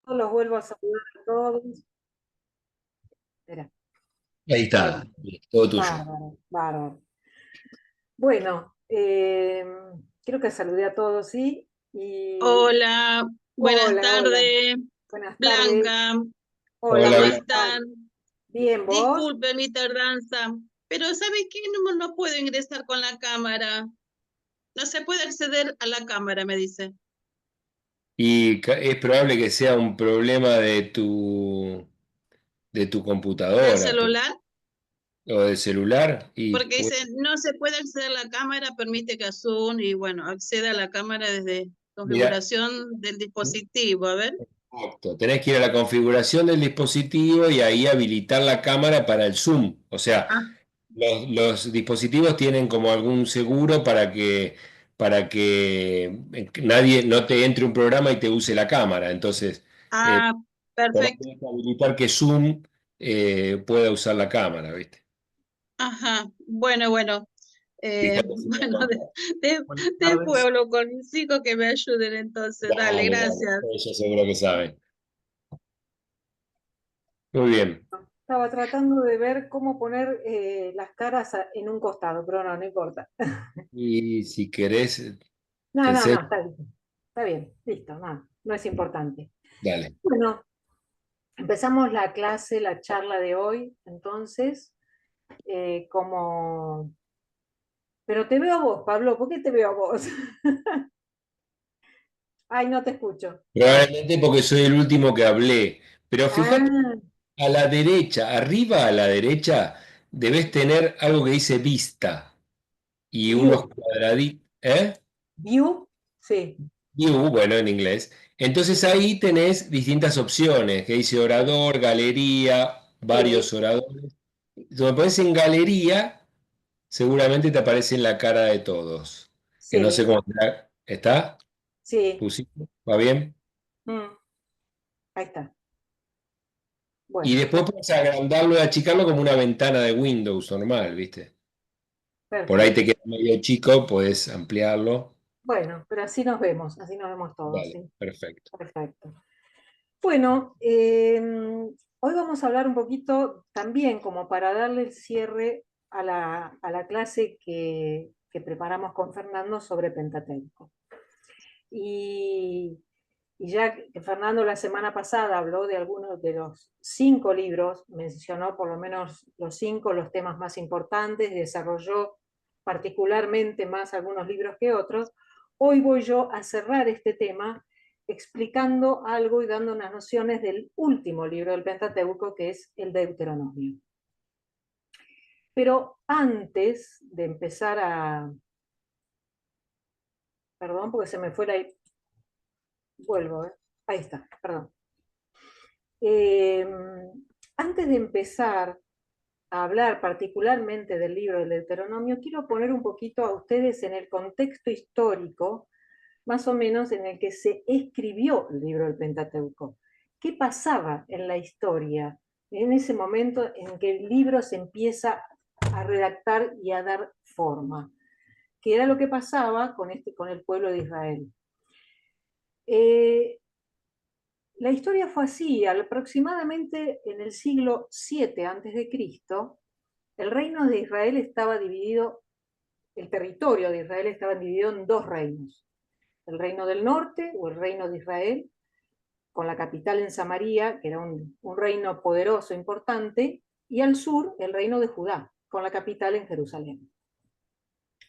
Los vuelvo a saludar a todos. Espera, Ahí bueno, está, todo tuyo. bárbaro, bárbaro. Bueno, creo que saludé a todos, ¿sí? Y Hola, buenas hola, hola, tardes, buenas tardes. Blanca, Hola, Hola, ¿cómo buenas Blanca. están? tardes. Bien, ¿vos? Disculpe mi tardanza, pero ¿sabe qué? No puedo ingresar con la cámara. No se puede acceder a la cámara, me dice. Y es probable que sea un problema de tu ¿Del computadora celular? o del celular. Porque dice, no se puede acceder a la cámara, permite que Zoom y bueno, acceda a la cámara desde Mira, configuración del dispositivo. A ver. exacto, tenés que ir a la configuración del dispositivo y ahí habilitar la cámara para el Zoom. O sea, Ah, los dispositivos tienen como algún seguro para que nadie no te entre un programa y te use la cámara. Entonces, ah, pero perfecto. tenés que habilitar que Zoom pueda usar la cámara, ¿viste? Ajá, bueno. Fíjate si lo Bueno, encontrás. de- Buenas después tardes. hablo con mis hijos que me ayuden entonces. Dale, Dale, dale. gracias. Ellos seguro que saben. Muy bien. Estaba tratando de ver cómo poner las caras en un costado, pero no, no importa. Y si querés, te No, no, no, enseño. está bien, listo, no, no es importante. Dale. Bueno, empezamos la clase, la charla de hoy, entonces, como... Pero te veo a vos, Pablo, ¿por qué te veo a vos? Ay, no te escucho. Ay. Probablemente porque soy el último que hablé. Pero fíjate, Ah, a la derecha, arriba a la derecha, debes tener algo que dice vista y unos view, cuadraditos. ¿Eh? view, sí, View, bueno, en inglés. Entonces ahí tenés distintas opciones, que dice orador, galería, sí, varios oradores. Si me pones en galería, seguramente te aparece en la cara de todos. Que no sé sí, cómo está. ¿Está? sí. ¿Pusiste? ¿Va bien? Mm, ahí está. Y Bueno, después puedes agrandarlo y achicarlo como una ventana de Windows normal, ¿viste? Por ahí te perfecto. queda medio chico, puedes ampliarlo. Bueno, pero así nos vemos todos, Dale, sí. perfecto. Perfecto. Bueno, hoy vamos a hablar un poquito también como para darle el cierre a la clase que preparamos con Fernando sobre Pentateuco. Y, y ya que Fernando la semana pasada habló de algunos de los 5 libros, mencionó por lo menos los 5, los temas más importantes, desarrolló particularmente más algunos libros que otros, hoy voy yo a cerrar este tema explicando algo y dando unas nociones del último libro del Pentateuco, que es el Deuteronomio. Pero antes de empezar a... Perdón, porque se me fue la... Vuelvo, ¿eh? Ahí está, perdón. Eh, Antes de empezar a hablar particularmente del libro del Deuteronomio, quiero poner un poquito a ustedes en el contexto histórico, más o menos en el que se escribió el libro del Pentateuco. ¿Qué pasaba en la historia en ese momento en que el libro se empieza a redactar y a dar forma? ¿Qué era lo que pasaba con el pueblo de Israel? Eh, La historia fue así, aproximadamente en el siglo VII a.C., el reino de Israel estaba dividido, el territorio de Israel estaba dividido en 2 reinos. El reino del norte, o el reino de Israel, con la capital en Samaria, que era un reino poderoso, importante, y al sur, el reino de Judá, con la capital en Jerusalén.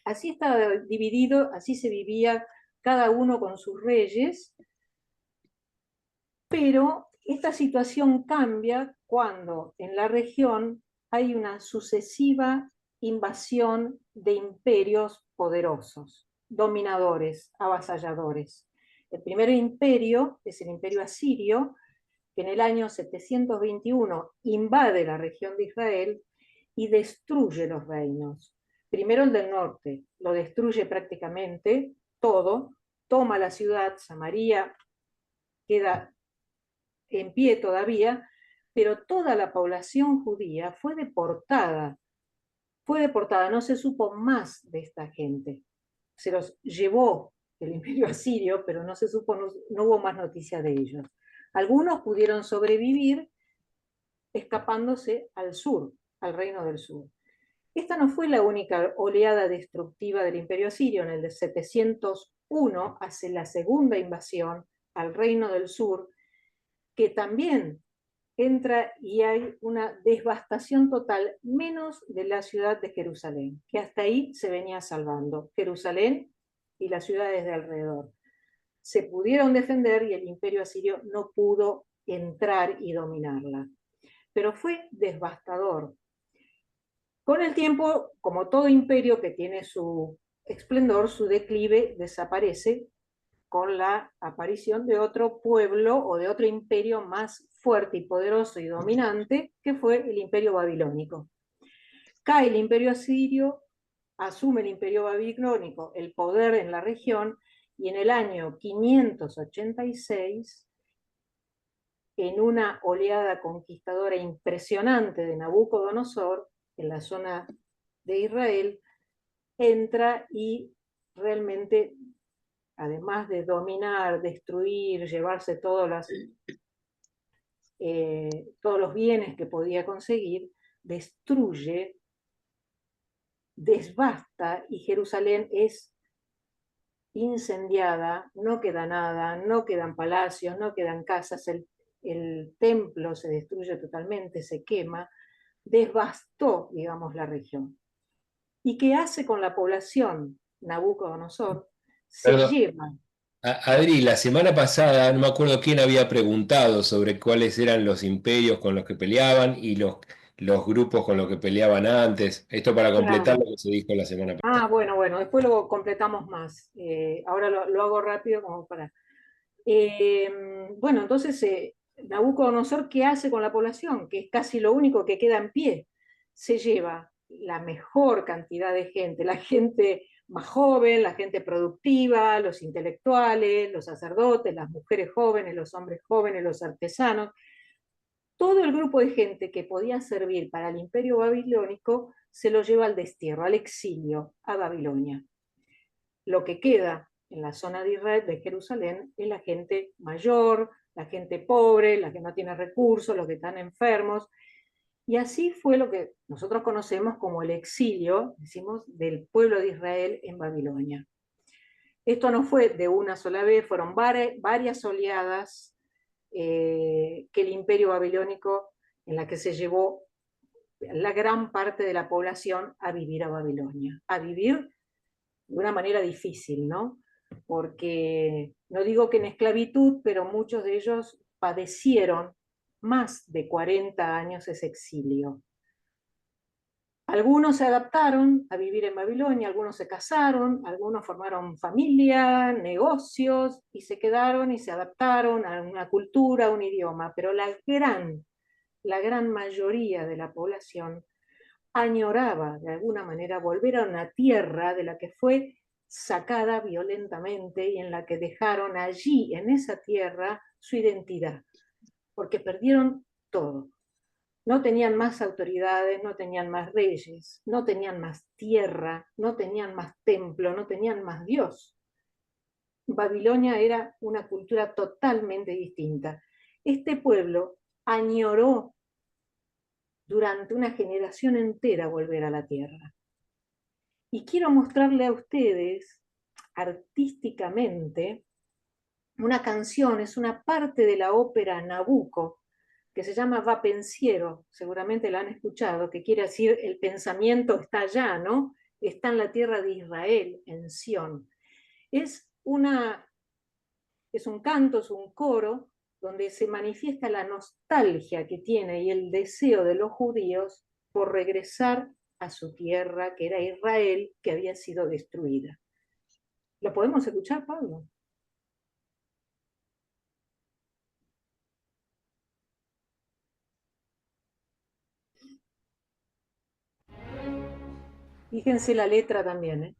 Así estaba dividido, así se vivía cada uno con sus reyes, pero esta situación cambia cuando en la región hay una sucesiva invasión de imperios poderosos, dominadores, avasalladores. El primer imperio es el imperio asirio, que en el año 721 invade la región de Israel y destruye los reinos. Primero el del norte, lo destruye prácticamente todo, toma la ciudad, Samaria queda en pie todavía, pero toda la población judía fue deportada, no se supo más de esta gente. Se los llevó el imperio asirio, pero no se supo, no hubo más noticia de ellos. Algunos pudieron sobrevivir escapándose al sur, al Reino del Sur. Esta no fue la única oleada destructiva del Imperio Asirio. En el de 701 hace la segunda invasión al Reino del Sur, que también entra y hay una devastación total, menos de la ciudad de Jerusalén, que hasta ahí se venía salvando. Jerusalén y las ciudades de alrededor se pudieron defender y el Imperio Asirio no pudo entrar y dominarla. Pero fue devastador. Con el tiempo, como todo imperio que tiene su esplendor, su declive desaparece con la aparición de otro pueblo o de otro imperio más fuerte y poderoso y dominante, que fue el imperio babilónico. Cae el imperio asirio, asume el imperio babilónico el poder en la región, y en el año 586, en una oleada conquistadora impresionante de Nabucodonosor, en la zona de Israel, entra y realmente, además de dominar, destruir, llevarse todos los bienes que podía conseguir, destruye, desbasta, y Jerusalén es incendiada, no queda nada, no quedan palacios, no quedan casas, el templo se destruye totalmente, se quema, devastó, digamos, la región. ¿Y qué hace con la población? Nabucodonosor se Perdón, lleva. Adri, la semana pasada no me acuerdo quién había preguntado sobre cuáles eran los imperios con los que peleaban y los grupos con los que peleaban antes. Esto para completar Claro. lo que se dijo la semana Ah, pasada. bueno, después lo completamos más. Ahora lo hago rápido como para... bueno, entonces Nabucodonosor, ¿qué hace con la población? Que es casi lo único que queda en pie. Se lleva la mejor cantidad de gente, la gente más joven, la gente productiva, los intelectuales, los sacerdotes, las mujeres jóvenes, los hombres jóvenes, los artesanos. Todo el grupo de gente que podía servir para el imperio babilónico se lo lleva al destierro, al exilio, a Babilonia. Lo que queda en la zona de Israel, de Jerusalén, es la gente mayor, la gente pobre, la que no tiene recursos, los que están enfermos. Y así fue lo que nosotros conocemos como el exilio, decimos, del pueblo de Israel en Babilonia. Esto no fue de una sola vez, fueron varias oleadas que el imperio babilónico, en la que se llevó la gran parte de la población a vivir a Babilonia, a vivir de una manera difícil, ¿no? Porque no digo que en esclavitud, pero muchos de ellos padecieron más de 40 años ese exilio. Algunos se adaptaron a vivir en Babilonia, algunos se casaron, algunos formaron familia, negocios, y se quedaron y se adaptaron a una cultura, a un idioma, pero la gran mayoría de la población añoraba de alguna manera volver a una tierra de la que fue sacada violentamente y en la que dejaron allí, en esa tierra, su identidad, porque perdieron todo. No tenían más autoridades, no tenían más reyes, no tenían más tierra, no tenían más templo, no tenían más Dios. Babilonia era una cultura totalmente distinta. Este pueblo añoró durante una generación entera volver a la tierra. Y quiero mostrarle a ustedes artísticamente una canción, es una parte de la ópera Nabucco, que se llama Va Pensiero, seguramente la han escuchado, que quiere decir el pensamiento está allá, ¿no? Está en la tierra de Israel, en Sión. Es, es un canto, es un coro, donde se manifiesta la nostalgia que tiene y el deseo de los judíos por regresar a su tierra, que era Israel, que había sido destruida. ¿Lo podemos escuchar, Pablo? Fíjense la letra también, ¿eh?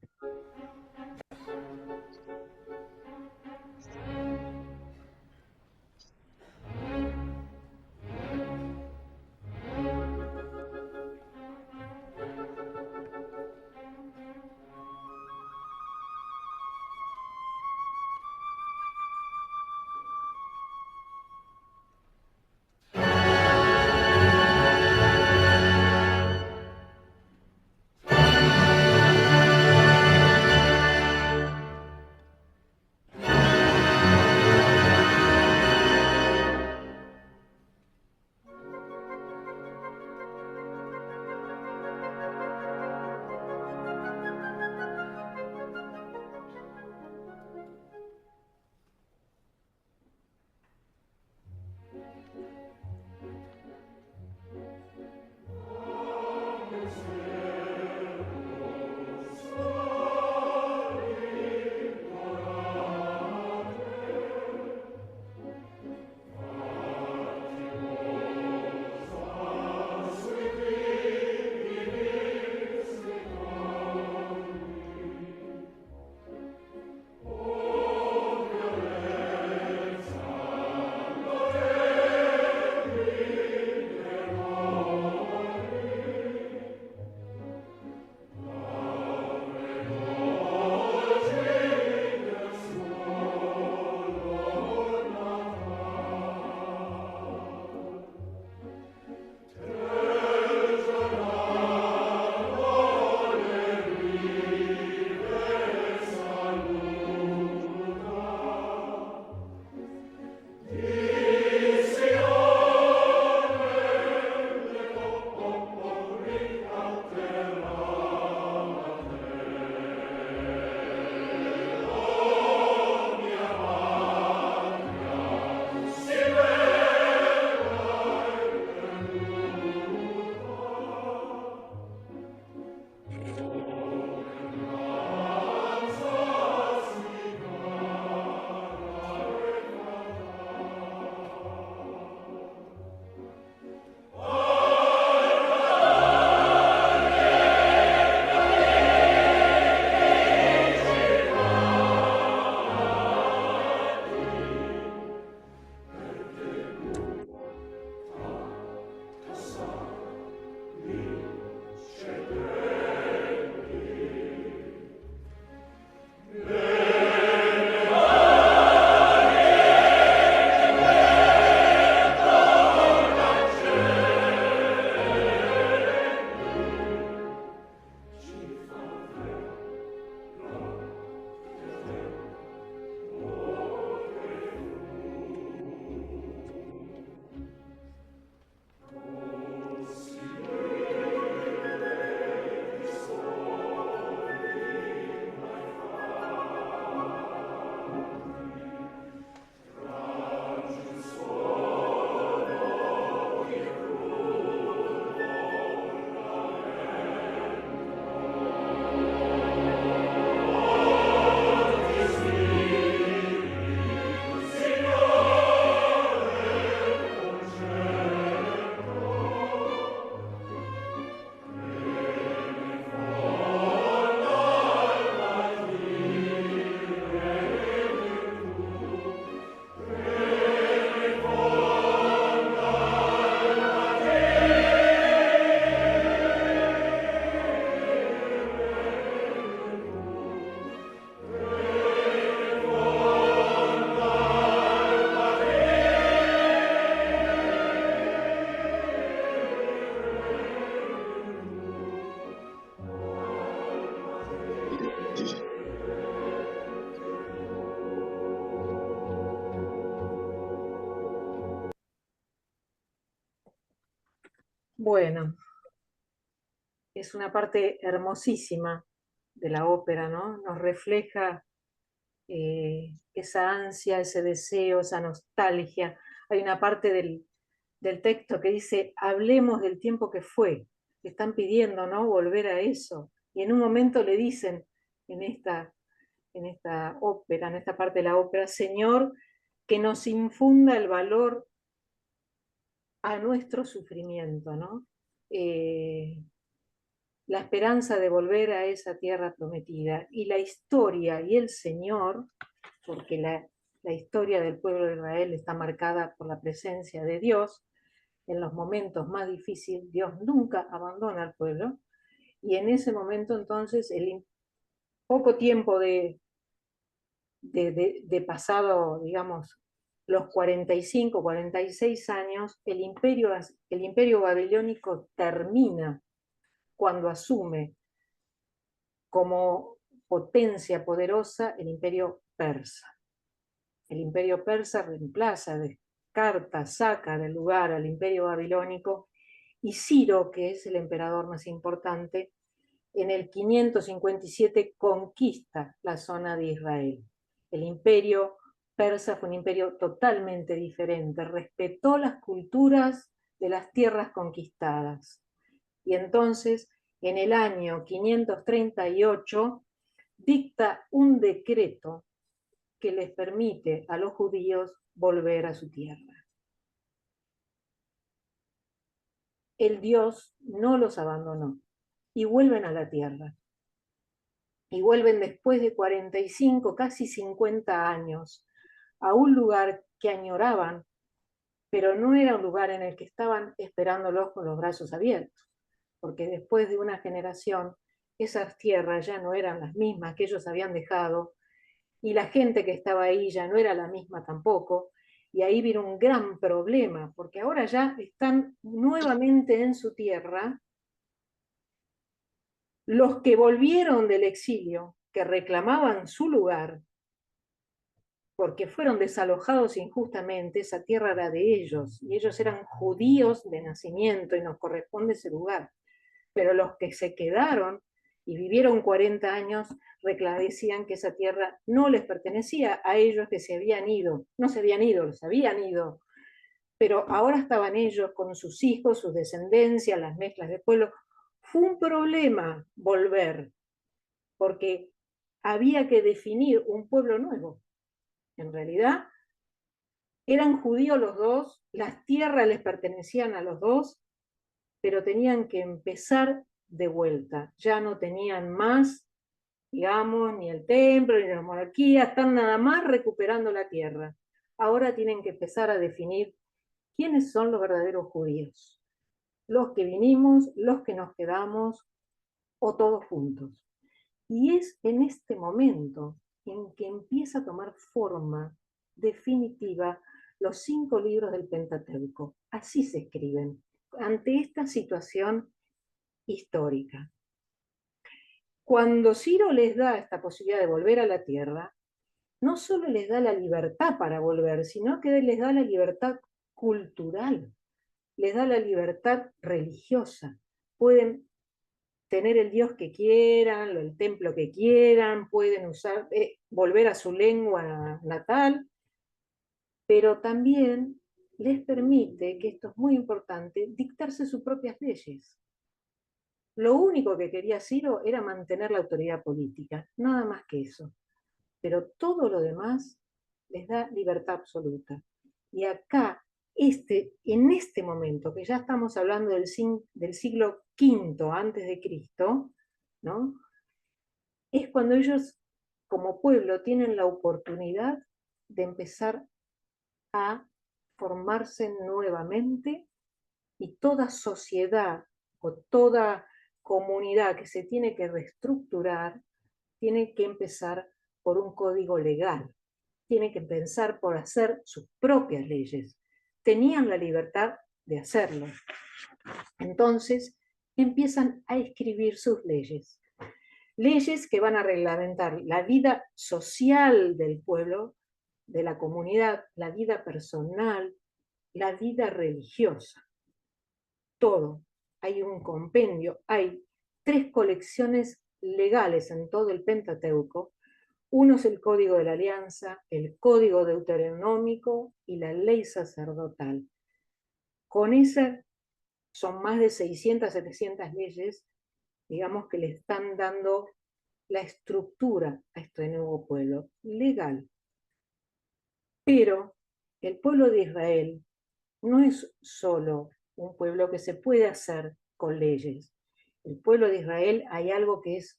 Bueno, es una parte hermosísima de la ópera, ¿no? Nos refleja esa ansia, ese deseo, esa nostalgia. Hay una parte del texto que dice, hablemos del tiempo que fue. Están pidiendo, ¿no? Volver a eso. Y en un momento le dicen en esta ópera, en esta parte de la ópera, Señor, que nos infunda el valor a nuestro sufrimiento, ¿no? La esperanza de volver a esa tierra prometida. Y la historia y el Señor, porque la historia del pueblo de Israel está marcada por la presencia de Dios, en los momentos más difíciles, Dios nunca abandona al pueblo, y en ese momento entonces, el poco tiempo de pasado, digamos, los 45, 46 años, el imperio babilónico termina cuando asume como potencia poderosa el imperio persa. El imperio persa reemplaza, descarta, saca del lugar al imperio babilónico, y Ciro, que es el emperador más importante, en el 557 conquista la zona de Israel. El imperio persa fue un imperio totalmente diferente, respetó las culturas de las tierras conquistadas. Y entonces, en el año 538, dicta un decreto que les permite a los judíos volver a su tierra. El Dios no los abandonó y vuelven a la tierra. Y vuelven después de 45, casi 50 años, a un lugar que añoraban, pero no era un lugar en el que estaban esperándolos con los brazos abiertos, porque después de una generación, esas tierras ya no eran las mismas que ellos habían dejado, y la gente que estaba ahí ya no era la misma tampoco, y ahí vino un gran problema, porque ahora ya están nuevamente en su tierra los que volvieron del exilio, que reclamaban su lugar, porque fueron desalojados injustamente, esa tierra era de ellos, y ellos eran judíos de nacimiento y nos corresponde ese lugar. Pero los que se quedaron y vivieron 40 años decían que esa tierra no les pertenecía a ellos, que se habían ido, no se habían ido, los habían ido, pero ahora estaban ellos con sus hijos, sus descendencias, las mezclas de pueblo. Fue un problema volver, porque había que definir un pueblo nuevo. En realidad, eran judíos los dos, las tierras les pertenecían a los dos, pero tenían que empezar de vuelta. Ya no tenían más, digamos, ni el templo, ni la monarquía, están nada más recuperando la tierra. Ahora tienen que empezar a definir quiénes son los verdaderos judíos. Los que vinimos, los que nos quedamos, o todos juntos. Y es en este momento en que empieza a tomar forma definitiva los 5 libros del Pentateuco. Así se escriben, ante esta situación histórica. Cuando Ciro les da esta posibilidad de volver a la tierra, no solo les da la libertad para volver, sino que les da la libertad cultural, les da la libertad religiosa. Pueden tener el Dios que quieran, el templo que quieran, pueden volver a su lengua natal, pero también les permite, que esto es muy importante, dictarse sus propias leyes. Lo único que quería Ciro era mantener la autoridad política, nada más que eso. Pero todo lo demás les da libertad absoluta. Y acá, en este momento, que ya estamos hablando del siglo V antes de Cristo, ¿no? Es cuando ellos, como pueblo, tienen la oportunidad de empezar a formarse nuevamente, y toda sociedad o toda comunidad que se tiene que reestructurar tiene que empezar por un código legal, tiene que empezar por hacer sus propias leyes. Tenían la libertad de hacerlo. Entonces empiezan a escribir sus leyes. Leyes que van a reglamentar la vida social del pueblo, de la comunidad, la vida personal, la vida religiosa. Todo. hay un compendio, hay 3 colecciones legales en todo el Pentateuco. Uno es el Código de la Alianza, el Código Deuteronómico y la Ley Sacerdotal. Con esa son más de 600, 700 leyes, digamos, que le están dando la estructura a este nuevo pueblo, legal. Pero el pueblo de Israel no es solo un pueblo que se puede hacer con leyes. El pueblo de Israel hay algo que es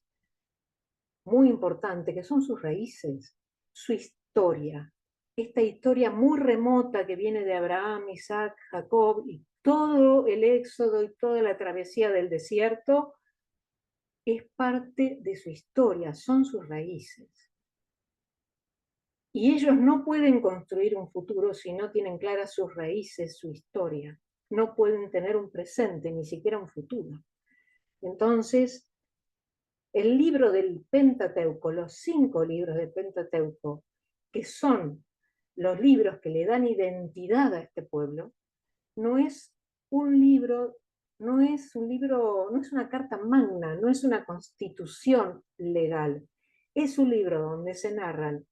muy importante, que son sus raíces, su historia. Esta historia muy remota que viene de Abraham, Isaac, Jacob y todo el éxodo y toda la travesía del desierto, es parte de su historia, son sus raíces. Y ellos no pueden construir un futuro si no tienen claras sus raíces, su historia. No pueden tener un presente, ni siquiera un futuro. Entonces, el libro del Pentateuco, los 5 libros del Pentateuco, que son los libros que le dan identidad a este pueblo, no es un libro, no es una carta magna, no es una constitución legal. Es un libro donde se narran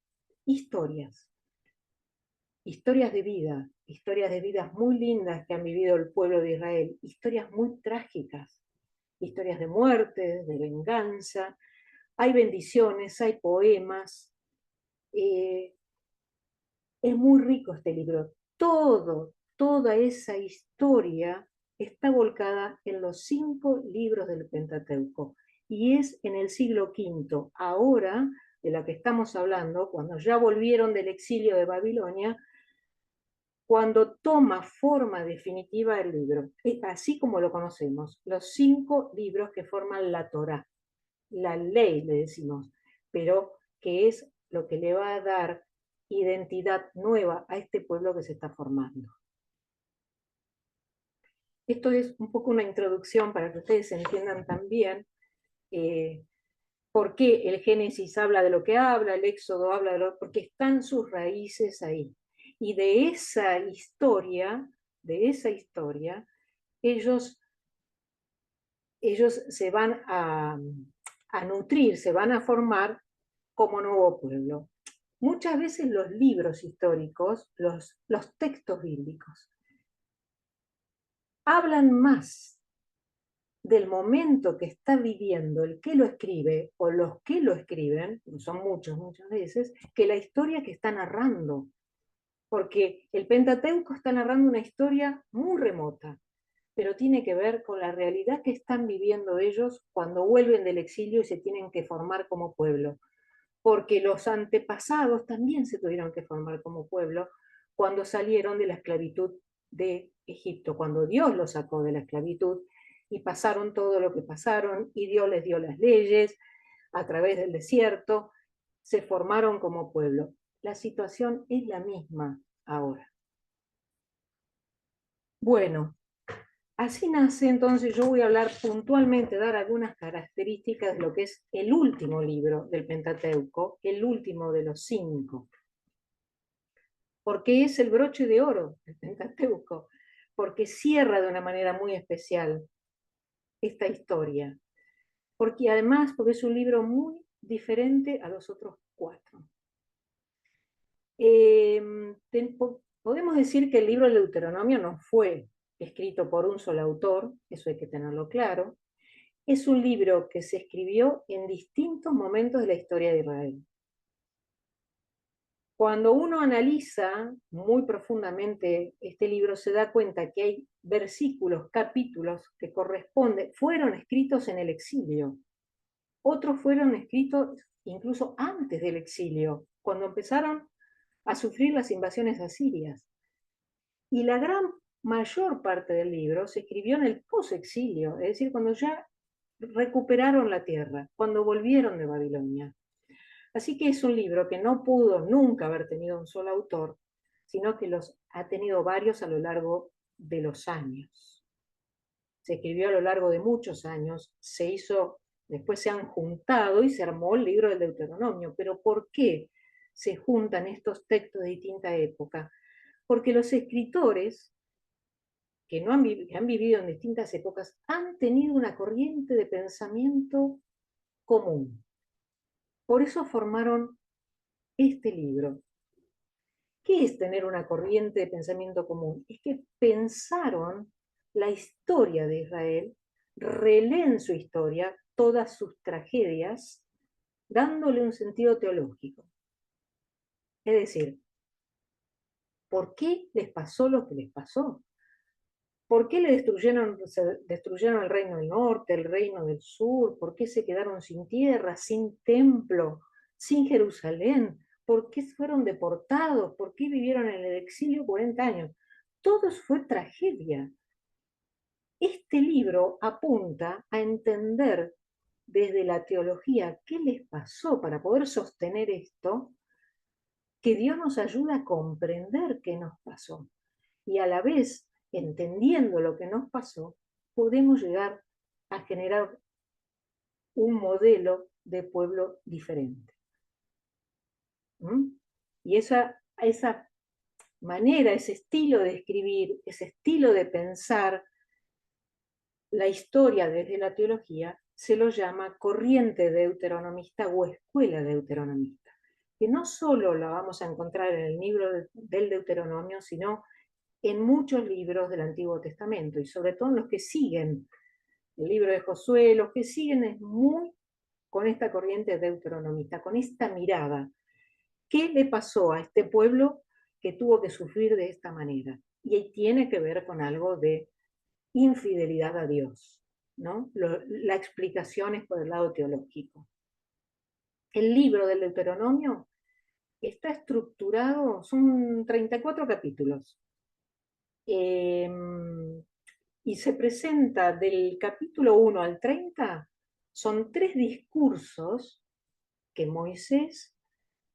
historias, historias de vidas muy lindas que han vivido el pueblo de Israel, historias muy trágicas, historias de muerte, de venganza. Hay bendiciones, hay poemas. Es muy rico este libro. Toda esa historia está volcada en los 5 libros del Pentateuco. Y es en el siglo V, ahora de la que estamos hablando, cuando ya volvieron del exilio de Babilonia, cuando toma forma definitiva el libro, así como lo conocemos, los 5 libros que forman la Torá, la ley le decimos, pero que es lo que le va a dar identidad nueva a este pueblo que se está formando. Esto es un poco una introducción para que ustedes entiendan también por qué el Génesis habla de lo que habla, el Éxodo habla de lo porque están sus raíces ahí. Y de esa historia, ellos se van a nutrir, se van a formar como nuevo pueblo. Muchas veces los libros históricos, los textos bíblicos, hablan más del momento que está viviendo el que lo escribe o los que lo escriben, son muchas veces, que la historia que está narrando. Porque el Pentateuco está narrando una historia muy remota, pero tiene que ver con la realidad que están viviendo ellos cuando vuelven del exilio y se tienen que formar como pueblo. Porque los antepasados también se tuvieron que formar como pueblo cuando salieron de la esclavitud de Egipto, cuando Dios los sacó de la esclavitud y pasaron todo lo que pasaron y Dios les dio las leyes a través del desierto, se formaron como pueblo. La situación es la misma ahora. Bueno, así nace, entonces yo voy a hablar puntualmente, dar algunas características de lo que es el último libro del Pentateuco, el último de los 5. Porque es el broche de oro del Pentateuco, porque cierra de una manera muy especial esta historia. Porque además, porque es un libro muy diferente a los otros 4. Podemos decir que el libro del Deuteronomio no fue escrito por un solo autor, eso hay que tenerlo claro. Es un libro que se escribió en distintos momentos de la historia de Israel. Cuando uno analiza muy profundamente este libro, se da cuenta que hay versículos, capítulos que fueron escritos en el exilio. Otros fueron escritos incluso antes del exilio, cuando empezaron a sufrir las invasiones asirias. Y la gran mayor parte del libro se escribió en el posexilio, es decir, cuando ya recuperaron la tierra, cuando volvieron de Babilonia. Así que es un libro que no pudo nunca haber tenido un solo autor, sino que los ha tenido varios a lo largo de los años. Se escribió a lo largo de muchos años, después se han juntado y se armó el libro del Deuteronomio. Pero ¿por qué se juntan estos textos de distinta época? Porque los escritores que han vivido en distintas épocas, han tenido una corriente de pensamiento común. Por eso formaron este libro. ¿Qué es tener una corriente de pensamiento común? Es que pensaron la historia de Israel, releen su historia, todas sus tragedias, dándole un sentido teológico. Es decir, ¿por qué les pasó lo que les pasó? ¿Por qué se destruyeron el reino del norte, el reino del sur? ¿Por qué se quedaron sin tierra, sin templo, sin Jerusalén? ¿Por qué fueron deportados? ¿Por qué vivieron en el exilio 40 años? Todo fue tragedia. Este libro apunta a entender desde la teología qué les pasó para poder sostener esto, que Dios nos ayuda a comprender qué nos pasó. Y a la vez, entendiendo lo que nos pasó, podemos llegar a generar un modelo de pueblo diferente. Y esa manera, ese estilo de escribir, ese estilo de pensar la historia desde la teología, se lo llama corriente deuteronomista o escuela deuteronomista, que no solo la vamos a encontrar en el libro del Deuteronomio, sino en muchos libros del Antiguo Testamento, y sobre todo en los que siguen el libro de Josué, los que siguen es muy con esta corriente deuteronomista, con esta mirada. ¿Qué le pasó a este pueblo que tuvo que sufrir de esta manera? Y tiene que ver con algo de infidelidad a Dios, ¿no? La explicación es por el lado teológico. El libro del Deuteronomio está estructurado, son 34 capítulos. Y se presenta del capítulo 1 al 30, son 3 discursos que Moisés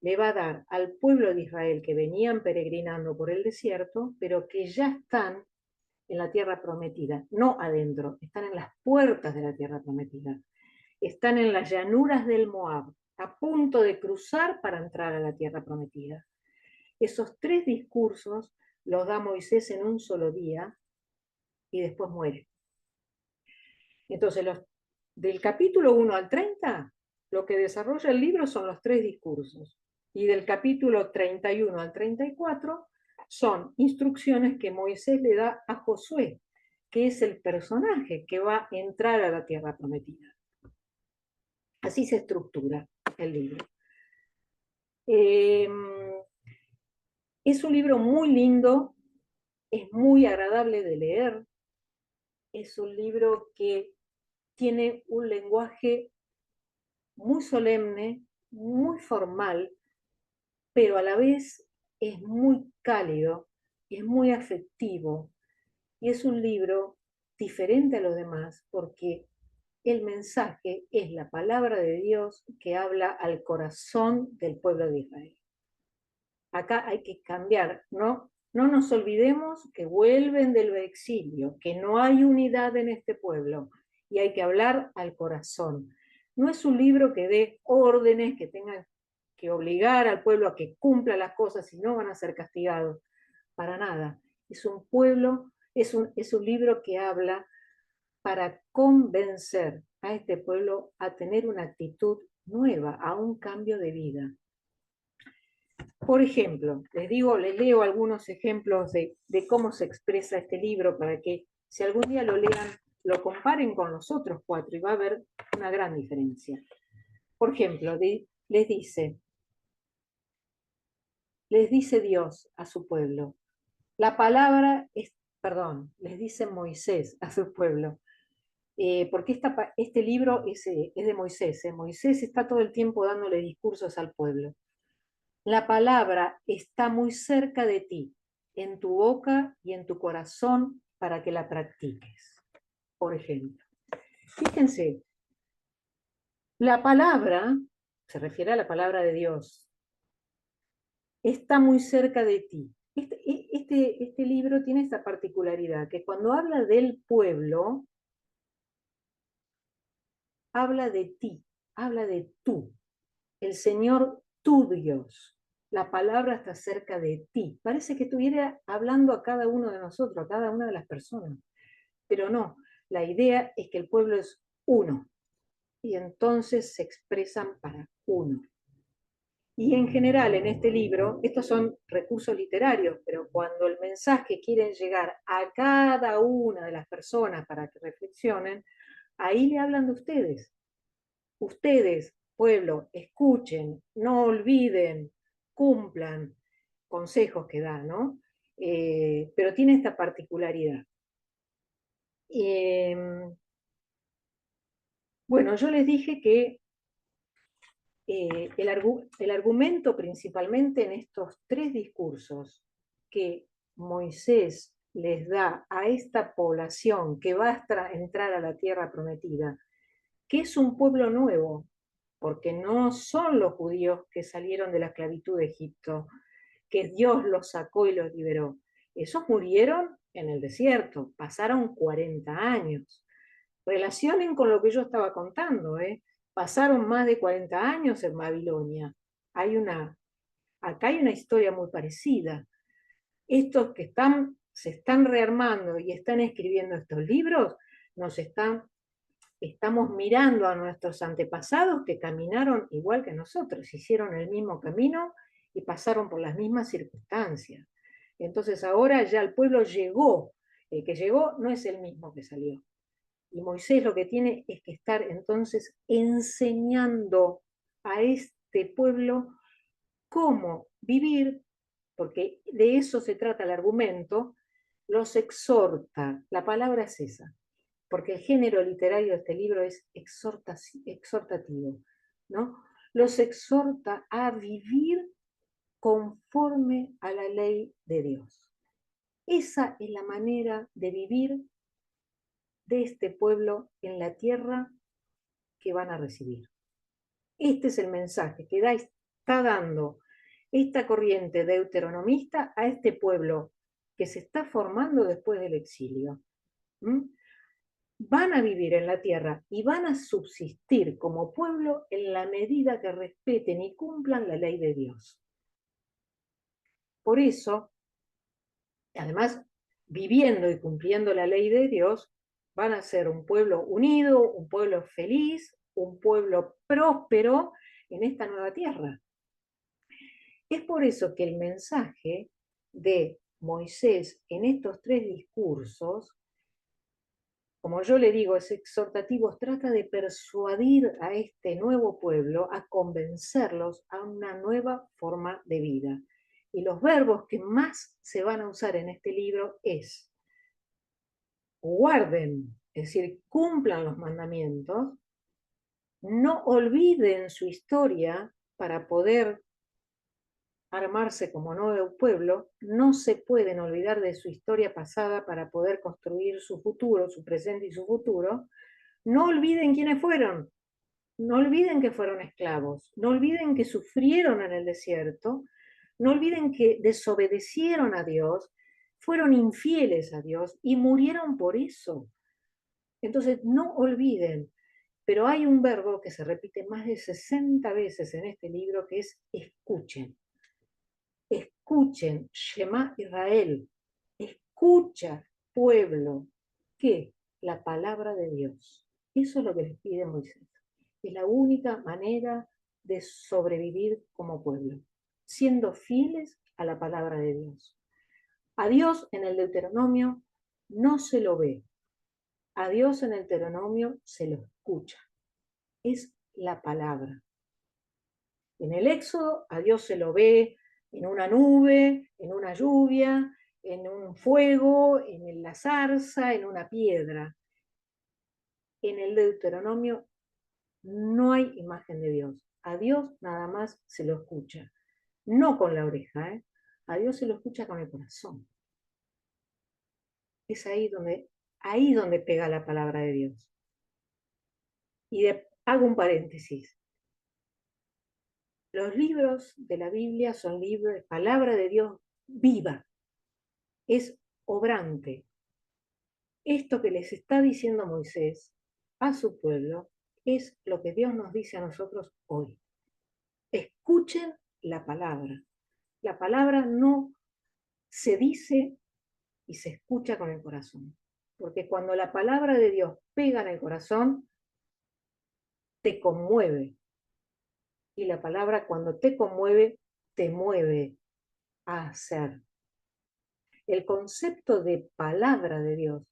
le va a dar al pueblo de Israel que venían peregrinando por el desierto, pero que ya están en la tierra prometida, no adentro, están en las puertas de la tierra prometida, están en las llanuras del Moab, a punto de cruzar para entrar a la tierra prometida. Esos 3 discursos los da Moisés en un solo día y después muere. Entonces, del capítulo 1 al 30, lo que desarrolla el libro son los 3 discursos. Y del capítulo 31 al 34 son instrucciones que Moisés le da a Josué, que es el personaje que va a entrar a la tierra prometida. Así se estructura el libro. Es un libro muy lindo, es muy agradable de leer, es un libro que tiene un lenguaje muy solemne, muy formal, pero a la vez es muy cálido, es muy afectivo, y es un libro diferente a los demás porque el mensaje es la palabra de Dios que habla al corazón del pueblo de Israel. Acá hay que cambiar, ¿no? No nos olvidemos que vuelven del exilio, que no hay unidad en este pueblo y hay que hablar al corazón. No es un libro que dé órdenes, que tenga que obligar al pueblo a que cumpla las cosas y no van a ser castigados. Para nada. Es un libro que habla para convencer a este pueblo a tener una actitud nueva, a un cambio de vida. Por ejemplo, les leo algunos ejemplos de cómo se expresa este libro para que si algún día lo lean, lo comparen con los otros 4 y va a haber una gran diferencia. Por ejemplo, les dice Dios a su pueblo, les dice Moisés a su pueblo, porque este libro es de Moisés. Moisés está todo el tiempo dándole discursos al pueblo. La palabra está muy cerca de ti, en tu boca y en tu corazón, para que la practiques. Por ejemplo, fíjense, la palabra, se refiere a la palabra de Dios, está muy cerca de ti. Este libro tiene esta particularidad, que cuando habla del pueblo, habla de ti, habla de tú, el Señor tu Dios. La palabra está cerca de ti. Parece que estuviera hablando a cada uno de nosotros, a cada una de las personas. Pero no, la idea es que el pueblo es uno. Y entonces se expresan para uno. Y en general en este libro, estos son recursos literarios, pero cuando el mensaje quiere llegar a cada una de las personas para que reflexionen, ahí le hablan de ustedes. Ustedes, pueblo, escuchen, no olviden, cumplan, consejos que da, ¿no? Pero tiene esta particularidad. Bueno, yo les dije que el argumento principalmente en estos tres discursos que Moisés les da a esta población que va a entrar a la tierra prometida, que es un pueblo nuevo, porque no son los judíos que salieron de la esclavitud de Egipto, que Dios los sacó y los liberó. Esos murieron en el desierto, pasaron 40 años. Relacionen con lo que yo estaba contando, ¿eh? Pasaron más de 40 años en Babilonia. Acá hay una historia muy parecida. Estos que se están rearmando y están escribiendo estos libros, estamos mirando a nuestros antepasados que caminaron igual que nosotros, hicieron el mismo camino y pasaron por las mismas circunstancias. Entonces ahora ya el pueblo llegó, el que llegó no es el mismo que salió. Y Moisés lo que tiene es que estar entonces enseñando a este pueblo cómo vivir, porque de eso se trata el argumento, los exhorta, la palabra es esa, porque el género literario de este libro es exhortativo, ¿no? Los exhorta a vivir conforme a la ley de Dios. Esa es la manera de vivir de este pueblo en la tierra que van a recibir. Este es el mensaje que está dando esta corriente deuteronomista a este pueblo que se está formando después del exilio. Van a vivir en la tierra y van a subsistir como pueblo en la medida que respeten y cumplan la ley de Dios. Por eso, además, viviendo y cumpliendo la ley de Dios, van a ser un pueblo unido, un pueblo feliz, un pueblo próspero en esta nueva tierra. Es por eso que el mensaje de Moisés en estos tres discursos, como yo le digo, es exhortativo, trata de persuadir a este nuevo pueblo, a convencerlos a una nueva forma de vida. Y los verbos que más se van a usar en este libro es guarden, es decir, cumplan los mandamientos, no olviden su historia para poder armarse como nuevo pueblo, no se pueden olvidar de su historia pasada para poder construir su futuro, su presente y su futuro. No olviden quiénes fueron, no olviden que fueron esclavos, no olviden que sufrieron en el desierto, no olviden que desobedecieron a Dios, fueron infieles a Dios y murieron por eso. Entonces, no olviden, pero hay un verbo que se repite más de 60 veces en este libro que es escuchen. Escuchen, Shema Israel, escucha, pueblo, ¿qué? La palabra de Dios. Eso es lo que les pide Moisés. Es la única manera de sobrevivir como pueblo, siendo fieles a la palabra de Dios. A Dios en el Deuteronomio no se lo ve, a Dios en el Deuteronomio se lo escucha. Es la palabra. En el Éxodo a Dios se lo ve en una nube, en una lluvia, en un fuego, en la zarza, en una piedra. En el Deuteronomio no hay imagen de Dios. A Dios nada más se lo escucha. No con la oreja, ¿eh? A Dios se lo escucha con el corazón. Es ahí donde pega la palabra de Dios. Y hago un paréntesis. Los libros de la Biblia son libros de palabra de Dios viva. Es obrante. Esto que les está diciendo Moisés a su pueblo es lo que Dios nos dice a nosotros hoy. Escuchen la palabra. La palabra no se dice y se escucha con el corazón. Porque cuando la palabra de Dios pega en el corazón, te conmueve. Y la palabra cuando te conmueve, te mueve a hacer. El concepto de palabra de Dios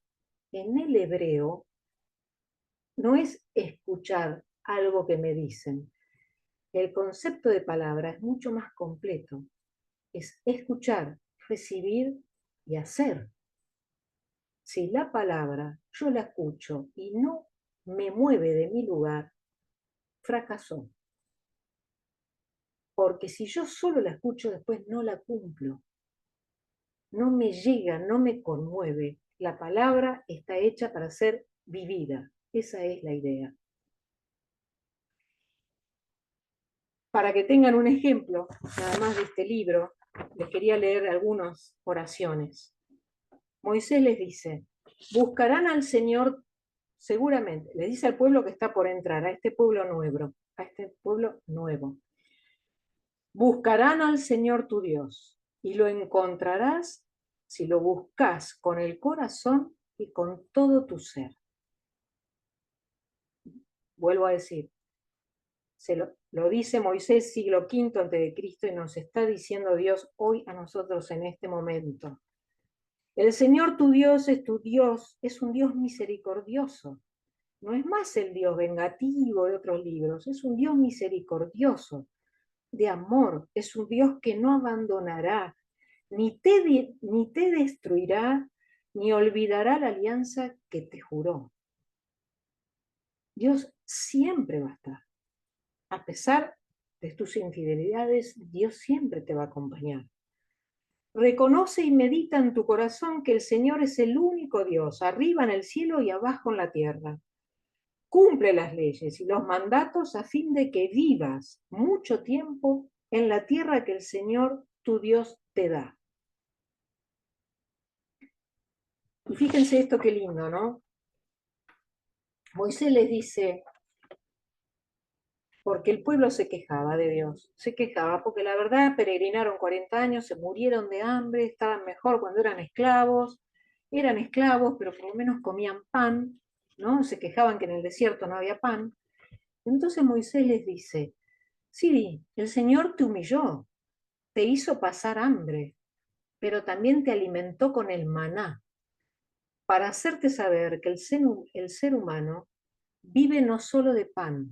en el hebreo no es escuchar algo que me dicen. El concepto de palabra es mucho más completo. Es escuchar, recibir y hacer. Si la palabra yo la escucho y no me mueve de mi lugar, fracasó. Porque si yo solo la escucho, después no la cumplo. No me llega, no me conmueve. La palabra está hecha para ser vivida. Esa es la idea. Para que tengan un ejemplo, nada más de este libro, les quería leer algunas oraciones. Moisés les dice, buscarán al Señor seguramente, le dice al pueblo que está por entrar, a este pueblo nuevo. Buscarán al Señor tu Dios y lo encontrarás si lo buscas con el corazón y con todo tu ser. Vuelvo a decir, lo dice Moisés siglo V a.C. y nos está diciendo Dios hoy a nosotros en este momento. El Señor tu Dios, es un Dios misericordioso. No es más el Dios vengativo de otros libros, es un Dios misericordioso, de amor, es un Dios que no abandonará, ni te destruirá, ni olvidará la alianza que te juró. Dios siempre va a estar. A pesar de tus infidelidades, Dios siempre te va a acompañar. Reconoce y medita en tu corazón que el Señor es el único Dios, arriba en el cielo y abajo en la tierra. Cumple las leyes y los mandatos a fin de que vivas mucho tiempo en la tierra que el Señor tu Dios te da. Y fíjense esto qué lindo, ¿no? Moisés les dice, porque el pueblo se quejaba de Dios, se quejaba porque la verdad peregrinaron 40 años, se murieron de hambre, estaban mejor cuando eran esclavos, pero por lo menos comían pan, ¿no? Se quejaban que en el desierto no había pan. Entonces Moisés les dice, sí, el Señor te humilló, te hizo pasar hambre, pero también te alimentó con el maná, para hacerte saber que el ser humano vive no solo de pan,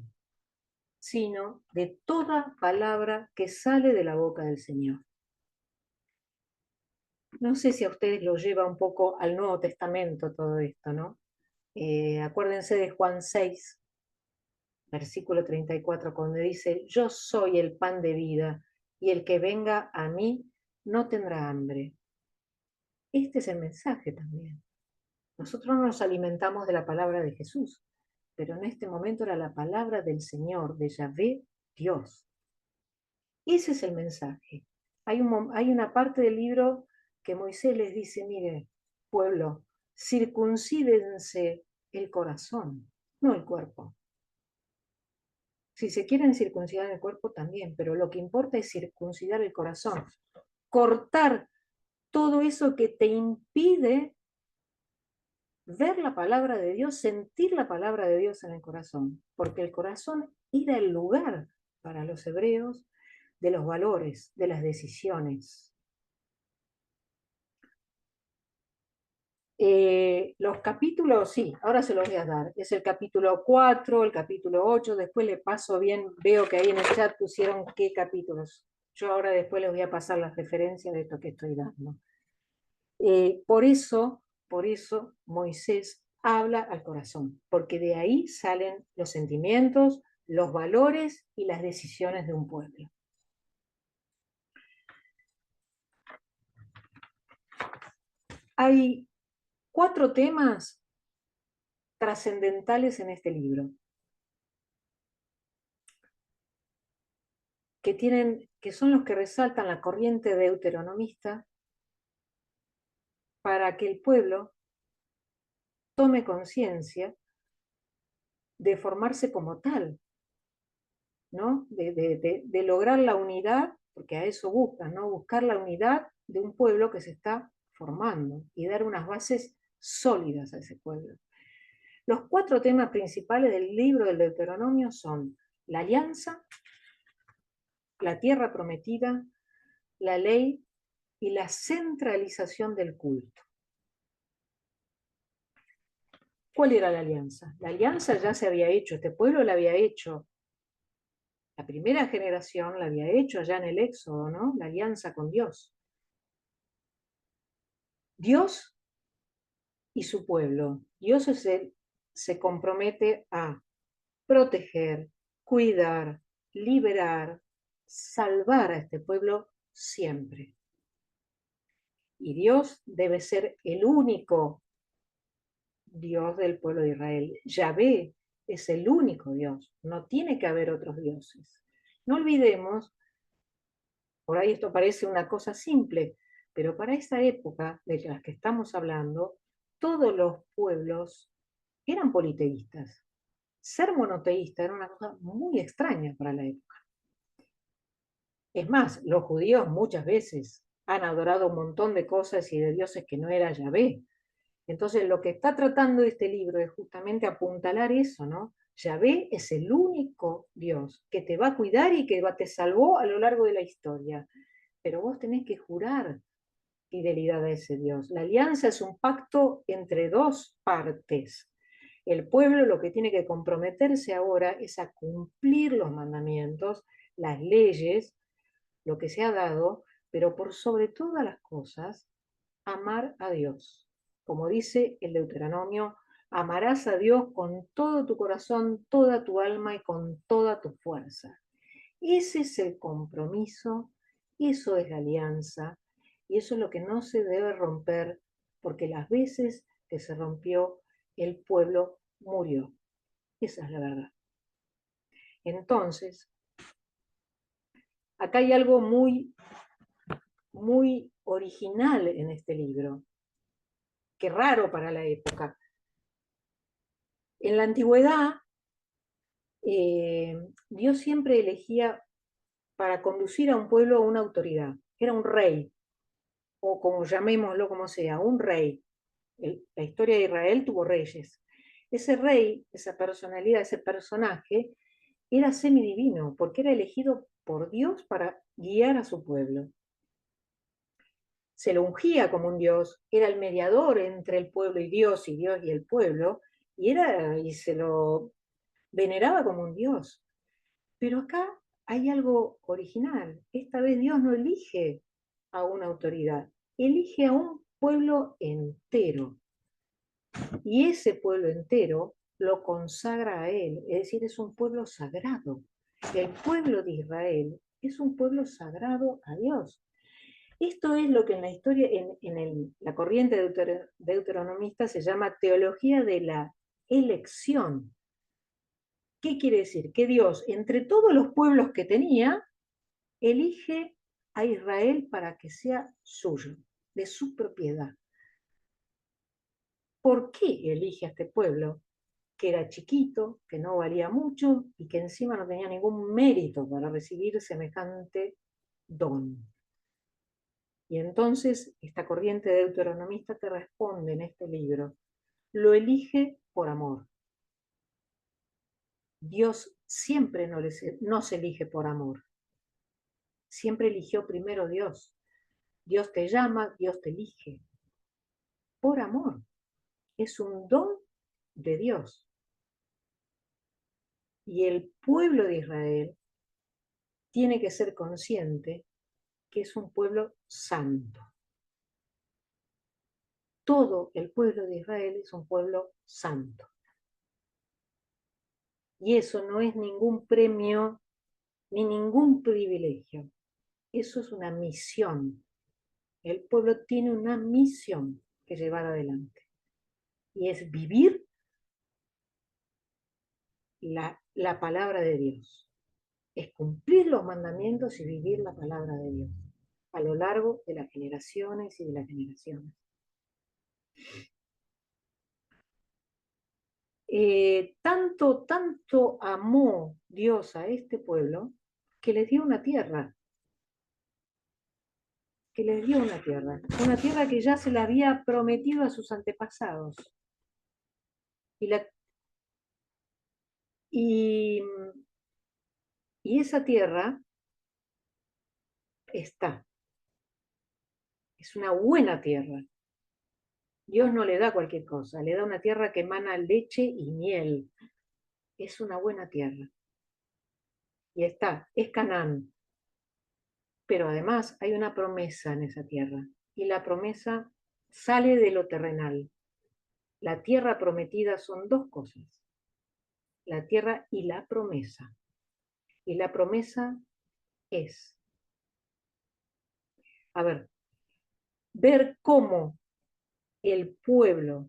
sino de toda palabra que sale de la boca del Señor. No sé si a ustedes lo lleva un poco al Nuevo Testamento todo esto, ¿no? Acuérdense de Juan 6, versículo 34, cuando dice, yo soy el pan de vida, y el que venga a mí no tendrá hambre. Este es el mensaje también. Nosotros no nos alimentamos de la palabra de Jesús, pero en este momento era la palabra del Señor, de Yahvé, Dios. Ese es el mensaje. Hay una parte del libro que Moisés les dice, mire, pueblo, circuncídense el corazón, no el cuerpo. Si se quieren circuncidar el cuerpo también, pero lo que importa es circuncidar el corazón, cortar todo eso que te impide ver la palabra de Dios, sentir la palabra de Dios en el corazón, porque el corazón era el lugar para los hebreos de los valores, de las decisiones. Los capítulos, sí, ahora se los voy a dar. Es el capítulo 4, el capítulo 8, después le paso bien, veo que ahí en el chat pusieron qué capítulos. Yo ahora después les voy a pasar las referencias de esto que estoy dando. Por eso Moisés habla al corazón, porque de ahí salen los sentimientos, los valores y las decisiones de un pueblo. Hay 4 temas trascendentales en este libro que son los que resaltan la corriente deuteronomista para que el pueblo tome conciencia de formarse como tal, ¿no? De lograr la unidad, porque a eso buscan, ¿no? Buscar la unidad de un pueblo que se está formando y dar unas bases sólidas a ese pueblo. Los 4 temas principales del libro del Deuteronomio son la alianza, la tierra prometida, la ley y la centralización del culto. ¿Cuál era la alianza? La alianza ya se había hecho, este pueblo la había hecho. La primera generación la había hecho allá en el Éxodo, ¿no? La alianza con Dios. Dios y su pueblo. Dios se compromete a proteger, cuidar, liberar, salvar a este pueblo siempre. Y Dios debe ser el único Dios del pueblo de Israel. Yahvé es el único Dios, no tiene que haber otros dioses. No olvidemos, por ahí esto parece una cosa simple, pero para esa época de las que estamos hablando, todos los pueblos eran politeístas. Ser monoteísta era una cosa muy extraña para la época. Es más, los judíos muchas veces han adorado un montón de cosas y de dioses que no era Yahvé. Entonces, lo que está tratando este libro es justamente apuntalar eso, ¿no? Yahvé es el único Dios que te va a cuidar y que te salvó a lo largo de la historia. Pero vos tenés que jurar fidelidad a ese Dios. La alianza es un pacto entre 2 partes. El pueblo lo que tiene que comprometerse ahora es a cumplir los mandamientos, las leyes, lo que se ha dado, pero por sobre todas las cosas, amar a Dios. Como dice el Deuteronomio, amarás a Dios con todo tu corazón, toda tu alma y con toda tu fuerza. Ese es el compromiso, eso es la alianza, y eso es lo que no se debe romper, porque las veces que se rompió, el pueblo murió. Esa es la verdad. Entonces, acá hay algo muy, muy original en este libro, que raro para la época. En la antigüedad, Dios siempre elegía para conducir a un pueblo a una autoridad. Era un rey, o como llamémoslo como sea, un rey. La historia de Israel tuvo reyes. Ese rey, esa personalidad, ese personaje, era semidivino, porque era elegido por Dios para guiar a su pueblo. Se lo ungía como un Dios, era el mediador entre el pueblo y Dios y el pueblo, y se lo veneraba como un Dios. Pero acá hay algo original. Esta vez Dios no elige a una autoridad, elige a un pueblo entero. Y ese pueblo entero lo consagra a él, es decir, es un pueblo sagrado. El pueblo de Israel es un pueblo sagrado a Dios. Esto es lo que en la historia, la corriente deuteronomista se llama teología de la elección. ¿Qué quiere decir? Que Dios, entre todos los pueblos que tenía, elige a Israel para que sea suyo, de su propiedad. ¿Por qué elige a este pueblo? Que era chiquito, que no valía mucho y que encima no tenía ningún mérito para recibir semejante don. Y entonces esta corriente deuteronomista te responde en este libro, lo elige por amor. Dios siempre no se elige por amor, siempre eligió primero Dios. Dios te llama, Dios te elige, por amor. Es un don de Dios. Y el pueblo de Israel tiene que ser consciente que es un pueblo santo. Todo el pueblo de Israel es un pueblo santo. Y eso no es ningún premio ni ningún privilegio. Eso es una misión. El pueblo tiene una misión que llevar adelante. Y es vivir la palabra de Dios. Es cumplir los mandamientos y vivir la palabra de Dios a lo largo de las generaciones y de las generaciones. Tanto amó Dios a este pueblo que les dio una tierra. que les dio una tierra que ya se la había prometido a sus antepasados. Y esa tierra está. Es una buena tierra. Dios no le da cualquier cosa, le da una tierra que emana leche y miel. Es una buena tierra. Y está, es Canaán. Pero además hay una promesa en esa tierra. Y la promesa sale de lo terrenal. La tierra prometida son dos cosas. La tierra y la promesa. Y la promesa es, a ver cómo el pueblo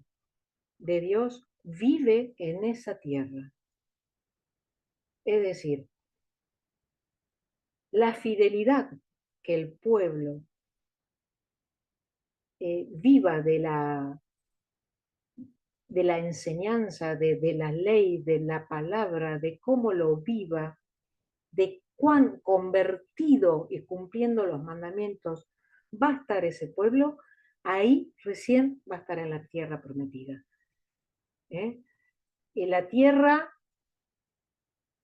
de Dios vive en esa tierra. Es decir, la fidelidad que el pueblo viva de la enseñanza, de la ley, de la palabra, de cómo lo viva, de cuán convertido y cumpliendo los mandamientos va a estar ese pueblo, ahí recién va a estar en la tierra prometida. Y la tierra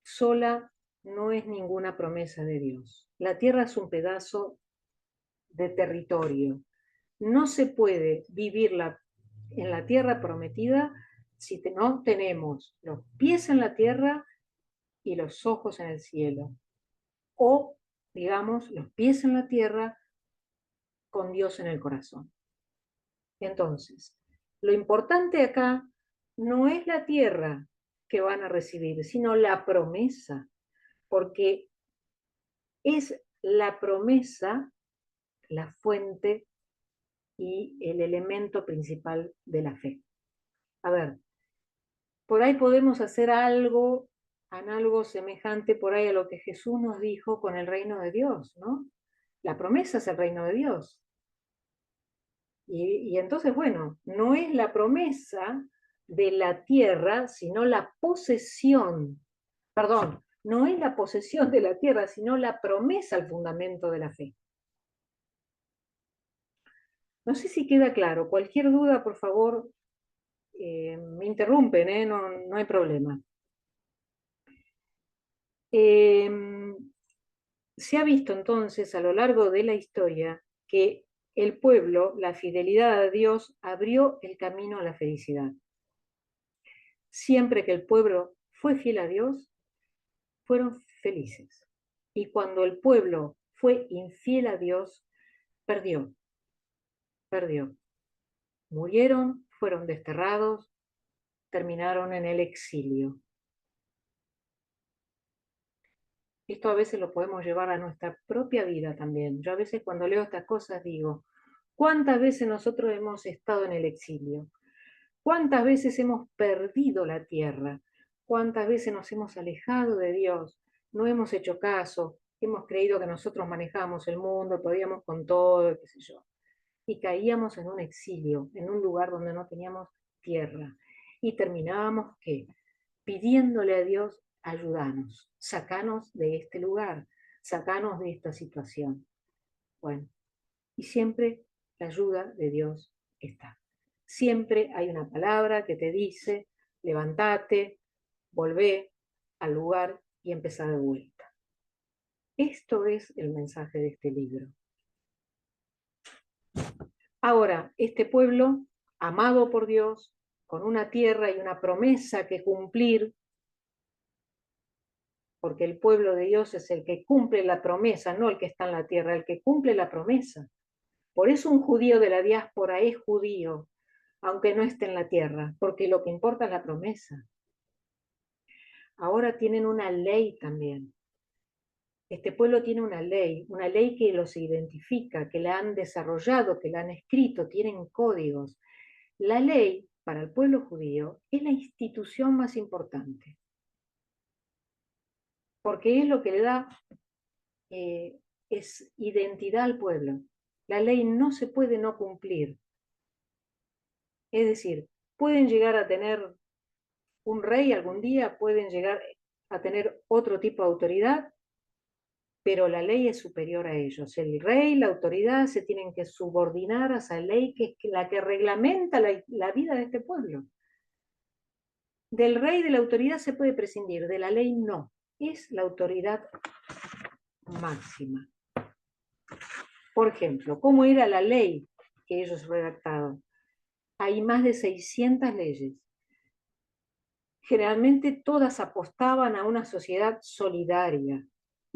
sola no es ninguna promesa de Dios. La tierra es un pedazo de territorio. No se puede vivir en la tierra prometida si no tenemos los pies en la tierra y los ojos en el cielo. O, digamos, los pies en la tierra con Dios en el corazón. Entonces, lo importante acá no es la tierra que van a recibir, sino la promesa, porque es la promesa la fuente y el elemento principal de la fe. A ver, por ahí podemos hacer algo análogo, semejante por ahí a lo que Jesús nos dijo con el reino de Dios, ¿no? La promesa es el reino de Dios. Y entonces, bueno, no es la promesa de la tierra, sino la posesión. Perdón, no es la posesión de la tierra, sino la promesa al fundamento de la fe. No sé si queda claro. Cualquier duda, por favor, me interrumpen, no hay problema. Se ha visto entonces a lo largo de la historia que el pueblo, la fidelidad a Dios, abrió el camino a la felicidad. Siempre que el pueblo fue fiel a Dios, fueron felices. Y cuando el pueblo fue infiel a Dios, perdió. Murieron, fueron desterrados, terminaron en el exilio. Esto a veces lo podemos llevar a nuestra propia vida también. Yo a veces cuando leo estas cosas digo, ¿cuántas veces nosotros hemos estado en el exilio? ¿Cuántas veces hemos perdido la tierra? ¿Cuántas veces nos hemos alejado de Dios? No hemos hecho caso, hemos creído que nosotros manejábamos el mundo, podíamos con todo, qué sé yo. Y caíamos en un exilio, en un lugar donde no teníamos tierra. Y terminábamos, ¿qué? Pidiéndole a Dios, ayúdanos, sacanos de este lugar, sacanos de esta situación. Bueno, y siempre la ayuda de Dios está. Siempre hay una palabra que te dice, levántate, volvé al lugar y empezá de vuelta. Esto es el mensaje de este libro. Ahora, este pueblo, amado por Dios, con una tierra y una promesa que cumplir, porque el pueblo de Dios es el que cumple la promesa, no el que está en la tierra, el que cumple la promesa. Por eso un judío de la diáspora es judío, aunque no esté en la tierra, porque lo que importa es la promesa. Ahora tienen una ley también. Este pueblo tiene una ley que los identifica, que la han desarrollado, que la han escrito, tienen códigos. La ley, para el pueblo judío, es la institución más importante, porque es lo que le da es identidad al pueblo. La ley no se puede no cumplir. Es decir, pueden llegar a tener un rey algún día, pueden llegar a tener otro tipo de autoridad, pero la ley es superior a ellos. El rey, la autoridad, se tienen que subordinar a esa ley que es la que reglamenta la vida de este pueblo. Del rey, de la autoridad se puede prescindir, de la ley no. Es la autoridad máxima. Por ejemplo, ¿cómo era la ley que ellos redactaron? Hay más de 600 leyes. Generalmente todas apostaban a una sociedad solidaria,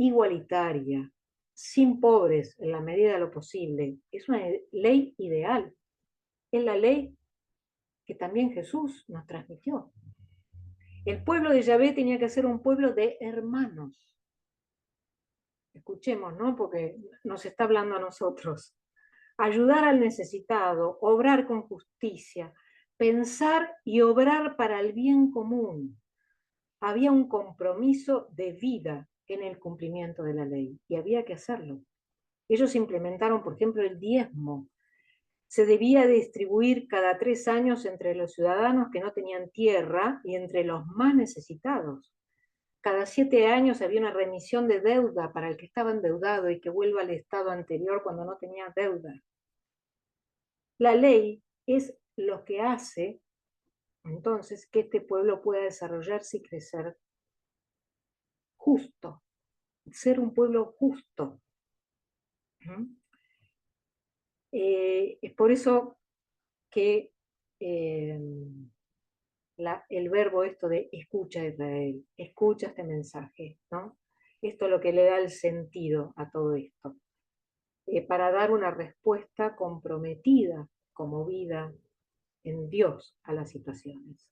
igualitaria, sin pobres en la medida de lo posible. Es una ley ideal. Es la ley que también Jesús nos transmitió. El pueblo de Yahvé tenía que ser un pueblo de hermanos. Escuchemos, ¿no? Porque nos está hablando a nosotros. Ayudar al necesitado, obrar con justicia, pensar y obrar para el bien común. Había un compromiso de vida en el cumplimiento de la ley y había que hacerlo. Ellos implementaron, por ejemplo, el diezmo. Se debía distribuir cada 3 años entre los ciudadanos que no tenían tierra y entre los más necesitados. Cada 7 años había una remisión de deuda para el que estaba endeudado y que vuelva al estado anterior cuando no tenía deuda. La ley es lo que hace, entonces, que este pueblo pueda desarrollarse y crecer justo, ser un pueblo justo. Es por eso que el verbo esto de escucha Israel, escucha este mensaje, ¿no? Esto es lo que le da el sentido a todo esto, para dar una respuesta comprometida, conmovida en Dios a las situaciones.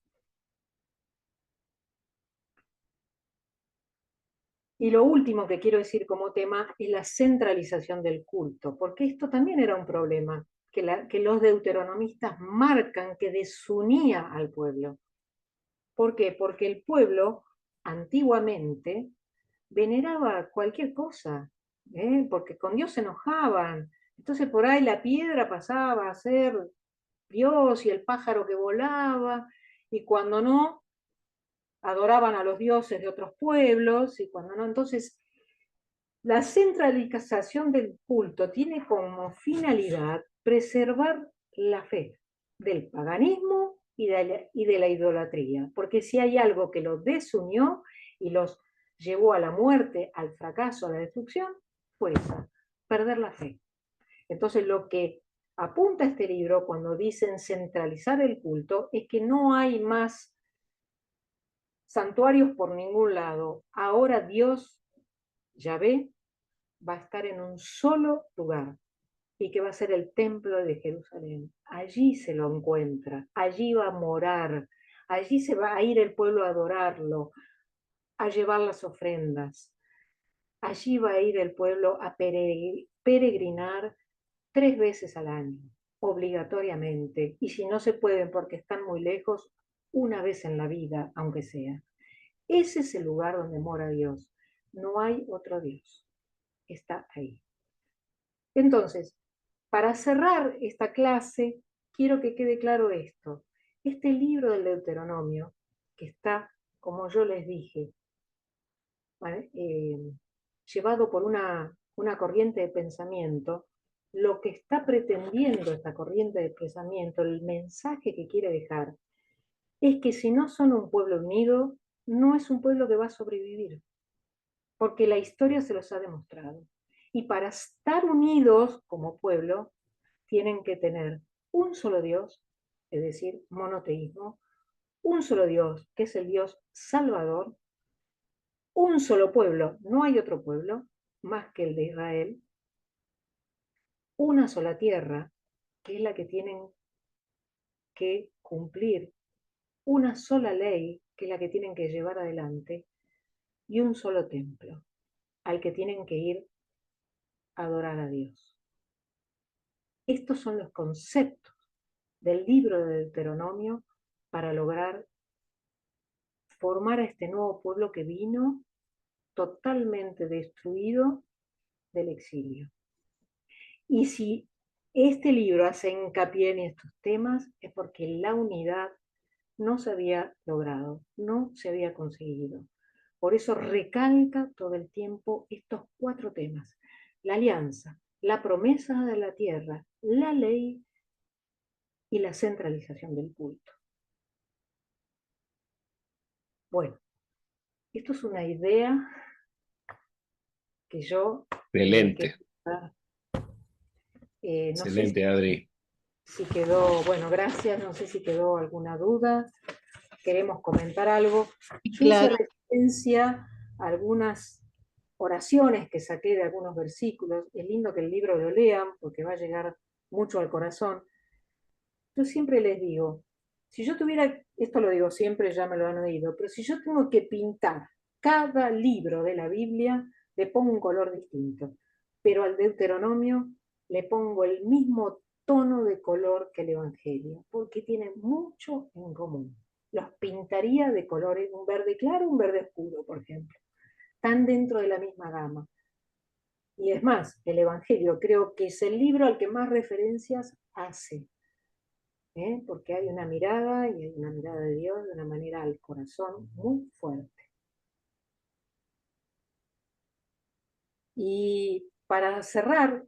Y lo último que quiero decir como tema es la centralización del culto, porque esto también era un problema, que los deuteronomistas marcan que desunía al pueblo. ¿Por qué? Porque el pueblo antiguamente veneraba cualquier cosa, porque con Dios se enojaban. Entonces por ahí la piedra pasaba a ser Dios y el pájaro que volaba, y cuando no, adoraban a los dioses de otros pueblos, y cuando no, entonces la centralización del culto tiene como finalidad preservar la fe del paganismo y de la idolatría, porque si hay algo que los desunió y los llevó a la muerte, al fracaso, a la destrucción, fue esa, perder la fe. Entonces lo que apunta este libro cuando dicen centralizar el culto es que no hay más santuarios por ningún lado. Ahora Dios, Yahvé, va a estar en un solo lugar y que va a ser el templo de Jerusalén. Allí se lo encuentra, allí va a morar, allí se va a ir el pueblo a adorarlo, a llevar las ofrendas. Allí va a ir el pueblo a peregrinar 3 veces al año, obligatoriamente, y si no se pueden porque están muy lejos, una vez en la vida, aunque sea. Ese es el lugar donde mora Dios. No hay otro Dios. Está ahí. Entonces, para cerrar esta clase, quiero que quede claro esto. Este libro del Deuteronomio, que está, como yo les dije, ¿vale? Llevado por una corriente de pensamiento, lo que está pretendiendo esta corriente de pensamiento, el mensaje que quiere dejar, es que si no son un pueblo unido, no es un pueblo que va a sobrevivir, porque la historia se los ha demostrado. Y para estar unidos como pueblo, tienen que tener un solo Dios, es decir, monoteísmo, un solo Dios, que es el Dios salvador, un solo pueblo, no hay otro pueblo más que el de Israel, una sola tierra, que es la que tienen que cumplir, una sola ley, que es la que tienen que llevar adelante, y un solo templo, al que tienen que ir a adorar a Dios. Estos son los conceptos del libro de Deuteronomio para lograr formar a este nuevo pueblo que vino totalmente destruido del exilio. Y si este libro hace hincapié en estos temas es porque la unidad no se había logrado, no se había conseguido. Por eso recalca todo el tiempo estos 4 temas: la alianza, la promesa de la tierra, la ley y la centralización del culto. Bueno, esto es una idea que yo... Excelente, no sé excelente, Adri. si quedó, bueno, gracias, no sé si quedó alguna duda, queremos comentar algo. Yo hice referencia a algunas oraciones que saqué de algunos versículos. Es lindo que el libro lo lean porque va a llegar mucho al corazón. Yo siempre les digo, si yo tuviera, esto lo digo siempre, ya me lo han oído, pero si yo tengo que pintar cada libro de la Biblia, le pongo un color distinto. Pero al Deuteronomio le pongo el mismo tono de color que el Evangelio, porque tienen mucho en común. Los pintaría de colores, un verde claro, un verde oscuro, por ejemplo. Están dentro de la misma gama. Y es más, el Evangelio creo que es el libro al que más referencias hace, porque hay una mirada, y hay una mirada de Dios de una manera al corazón muy fuerte. Y para cerrar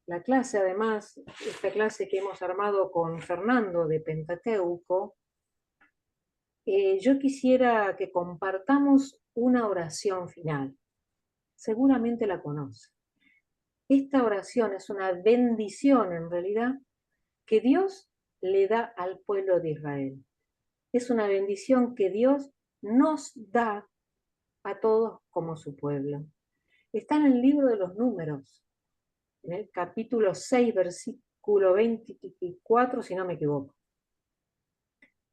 la clase, además, esta clase que hemos armado con Fernando de Pentateuco, yo quisiera que compartamos una oración final. Seguramente la conoce. Esta oración es una bendición, en realidad, que Dios le da al pueblo de Israel. Es una bendición que Dios nos da a todos como su pueblo. Está en el libro de los Números, en el capítulo 6, versículo 24, si no me equivoco,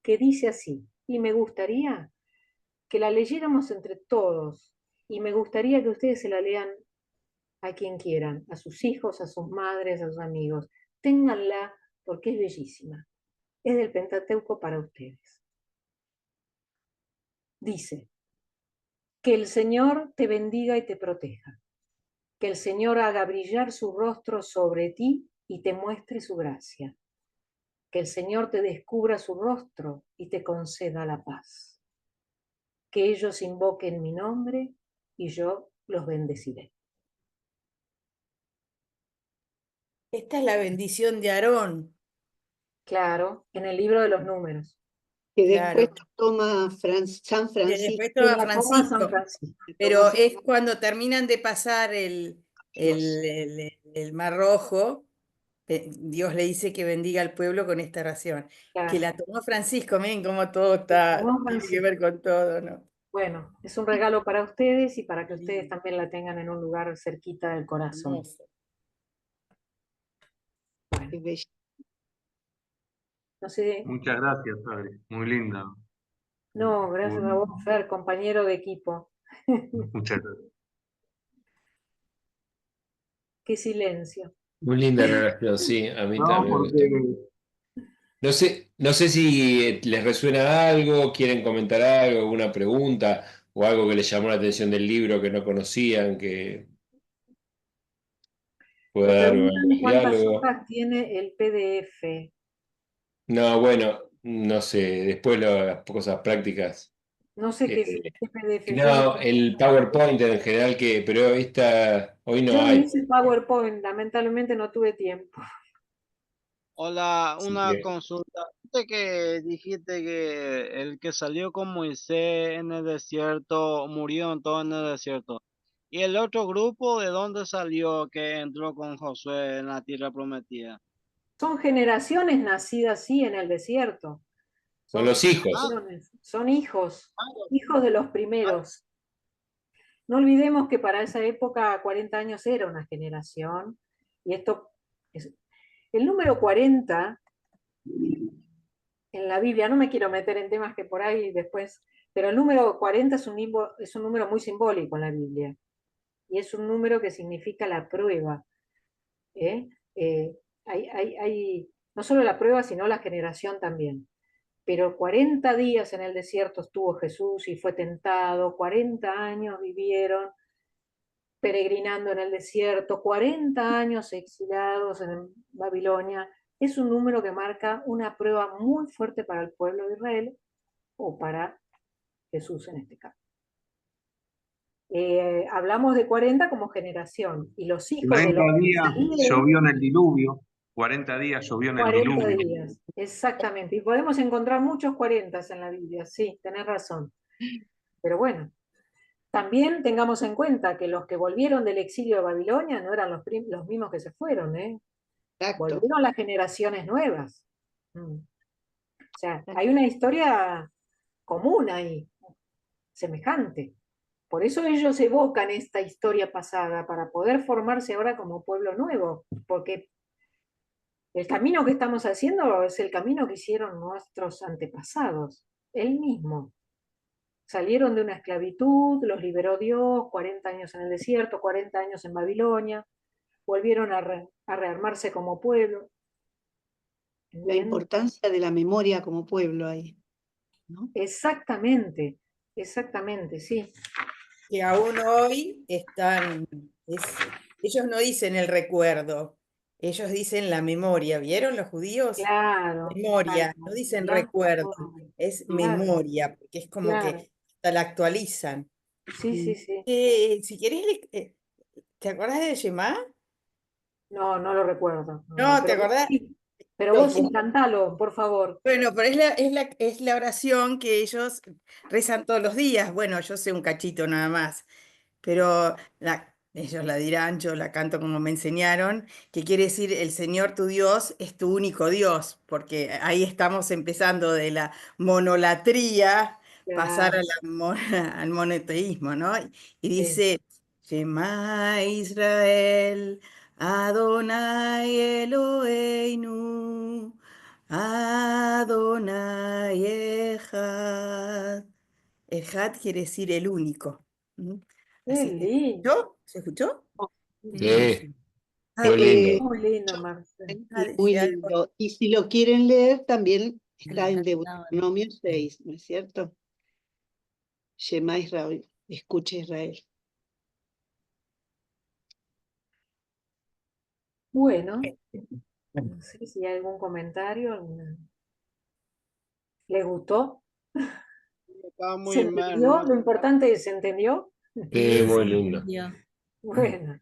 que dice así, y me gustaría que la leyéramos entre todos, y me gustaría que ustedes se la lean a quien quieran, a sus hijos, a sus madres, a sus amigos. Ténganla porque es bellísima. Es del Pentateuco para ustedes. Dice, que el Señor te bendiga y te proteja. Que el Señor haga brillar su rostro sobre ti y te muestre su gracia. Que el Señor te descubra su rostro y te conceda la paz. Que ellos invoquen mi nombre y yo los bendeciré. Esta es la bendición de Aarón. Claro, en el libro de los Números. Que Claro. después toma San Que Francisco. después Que toma la toma San Francisco. Francisco. Pero es cuando terminan de pasar el Mar Rojo, Dios le dice que bendiga al pueblo con esta oración. Claro. Que la tomó Francisco, miren cómo todo está, tiene que ver con todo, ¿no? Bueno, es un regalo para ustedes y para que ustedes también la tengan en un lugar cerquita del corazón. Hermoso. Bueno, no sé. Muchas gracias, Adri. Muy linda. No, gracias a vos, Fer, compañero de equipo. Muchas gracias. Qué silencio. Muy linda relación, sí, a mí No, también me gustó. No sé si les resuena algo, quieren comentar algo, alguna pregunta o algo que les llamó la atención del libro que no conocían, que pueda Me dar preguntan cuántas diálogo. hojas tiene el PDF. No, bueno, no sé, después las cosas prácticas. No sé qué Eh, PDF. no, el PowerPoint en general, pero hoy no Yo no hay. hice PowerPoint, lamentablemente no tuve tiempo. Hola, Así una que, consulta. Viste que dijiste que el que salió con Moisés en el desierto murió en todo en el desierto. ¿Y el otro grupo de dónde salió que entró con Josué en la tierra prometida? Son generaciones nacidas así en el desierto. son los hijos. generaciones, son hijos de los primeros. Ah, No olvidemos que para esa época 40 años era una generación, y esto es, el número 40 en la Biblia, no me quiero meter en temas que por ahí después, pero el número 40 es un número muy simbólico en la Biblia, y es un número que significa la prueba. ¿eh? Hay no solo la prueba, sino la generación también. Pero 40 días en el desierto estuvo Jesús y fue tentado, 40 años vivieron peregrinando en el desierto, 40 años exilados en Babilonia. Es un número que marca una prueba muy fuerte para el pueblo de Israel o para Jesús en este caso. hablamos de 40 como generación, y los hijos de 40 los que días salieron, llovió en el diluvio. 40 días llovió en el 40 diluvio. días, exactamente. Y podemos encontrar muchos 40 en la Biblia, sí, tenés razón. Pero bueno, también tengamos en cuenta que los que volvieron del exilio de Babilonia no eran los mismos que se fueron, ¿eh? Exacto. Volvieron las generaciones nuevas. O sea, hay una historia común ahí, semejante. Por eso ellos evocan esta historia pasada, para poder formarse ahora como pueblo nuevo, porque el camino que estamos haciendo es el camino que hicieron nuestros antepasados, él mismo. Salieron de una esclavitud, los liberó Dios, 40 años en el desierto, 40 años en Babilonia, volvieron a rearmarse como pueblo. La importancia de la memoria como pueblo ahí, ¿no? Exactamente, exactamente, sí. Que aún hoy están, ellos no dicen el recuerdo, ellos dicen la memoria. ¿Vieron los judíos? Claro. Memoria, Claro, no dicen gran recuerdo, memoria. es Claro, memoria, porque es como claro. que hasta la actualizan. Sí, sí, sí. Si querés, ¿te acordás de Shema? No, no lo recuerdo. No, ¿te acordás? Pero vos sí, cantalo, por favor. Bueno, pero es la oración que ellos rezan todos los días. Bueno, yo sé un cachito nada más, pero ellos la dirán, yo la canto como me enseñaron, que quiere decir el Señor tu Dios es tu único Dios, porque ahí estamos empezando de la monolatría, pasar a Claro, al monoteísmo, ¿no? Y sí. dice, Shema Israel, Adonai Eloheinu, Adonai Echad. Echad quiere decir el único. ¿Mm? Qué Así que, lindo. ¿yo? ¿Se escuchó? Sí, Ah, muy lindo. Muy lindo, Marcelo. y muy Decía algo. lindo. Y si lo quieren leer, también está en Deuteronomio 6, ¿no es cierto? Shema Israel, escucha Israel. Bueno, no sé si hay algún comentario. ¿Les gustó? Estaba ¿Se muy entendió? Lo importante es, ¿se entendió? Sí, muy lindo. Bueno,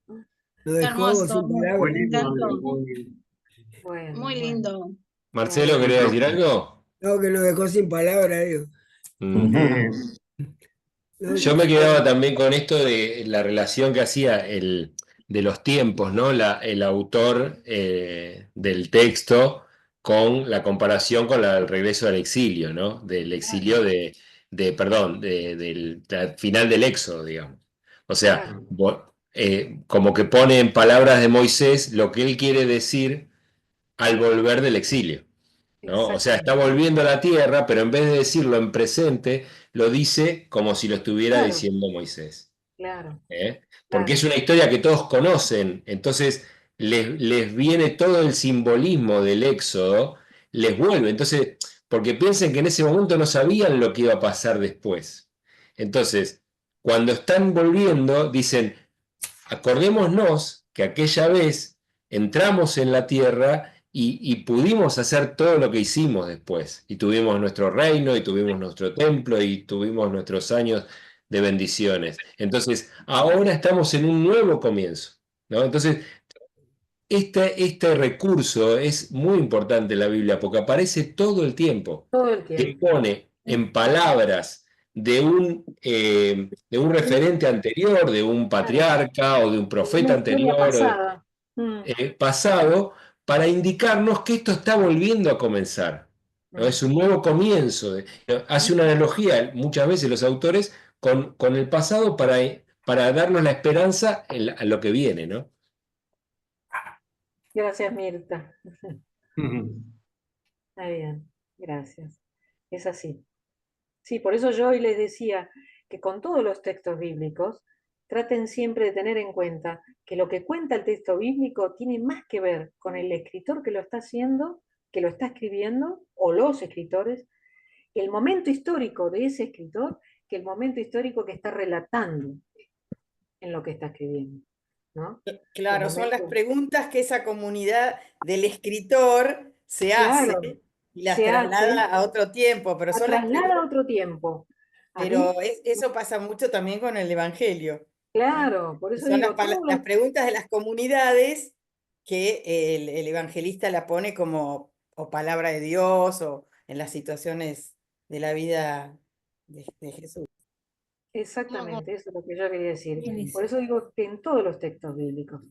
Lo dejó sin Muy Muy palabras. lindo, encantó. muy lindo. bueno, Muy bueno. lindo. Marcelo, Bueno. ¿quería decir algo? No, que lo dejó sin palabras, digo. No, Yo me quedaba también con esto de la relación que hacía de los tiempos, ¿no? El autor del texto con la comparación con el regreso al exilio, ¿no? Del exilio perdón, del final del Éxodo, digamos. O sea, Claro, como que pone en palabras de Moisés lo que él quiere decir al volver del exilio, ¿no? O sea, está exactamente. volviendo a la tierra, pero en vez de decirlo en presente, lo dice como si lo estuviera Claro, diciendo Moisés. claro, Porque claro. es una historia que todos conocen, entonces les viene todo el simbolismo del Éxodo, les vuelve. Entonces, porque piensen que en ese momento no sabían lo que iba a pasar después. Entonces, cuando están volviendo, dicen, acordémonos que aquella vez entramos en la tierra y pudimos hacer todo lo que hicimos después. Y tuvimos nuestro reino, y tuvimos nuestro templo, y tuvimos nuestros años de bendiciones. Entonces, ahora estamos en un nuevo comienzo, ¿no? Entonces, este recurso es muy importante en la Biblia porque aparece todo el tiempo. Todo el Te tiempo. pone en palabras de un referente anterior, de un Claro. patriarca o de un Una profeta historia anterior pasada. pasado, para indicarnos que esto está volviendo a comenzar, ¿no? Es un nuevo comienzo. Hace una analogía muchas veces los autores con el pasado para darnos la esperanza a lo que viene, ¿no? Gracias, Mirta. Está bien, gracias. Es así. Sí, por eso yo hoy les decía que con todos los textos bíblicos traten siempre de tener en cuenta que lo que cuenta el texto bíblico tiene más que ver con el escritor que lo está haciendo, que lo está escribiendo, o los escritores, el momento histórico de ese escritor, que el momento histórico que está relatando en lo que está escribiendo, ¿no? El Claro, son las momento, preguntas que esa comunidad del escritor se hace claro, y las se hace, traslada a otro tiempo, pero la son las traslada a preguntas. otro tiempo. A mí, Pero eso pasa mucho también con el Evangelio. claro, por eso Son digo, todos las los- preguntas de las comunidades que el evangelista la pone como o palabra de Dios o en las situaciones de la vida de Jesús. exactamente, eso es lo que yo quería decir. Por eso digo que en todos los textos bíblicos,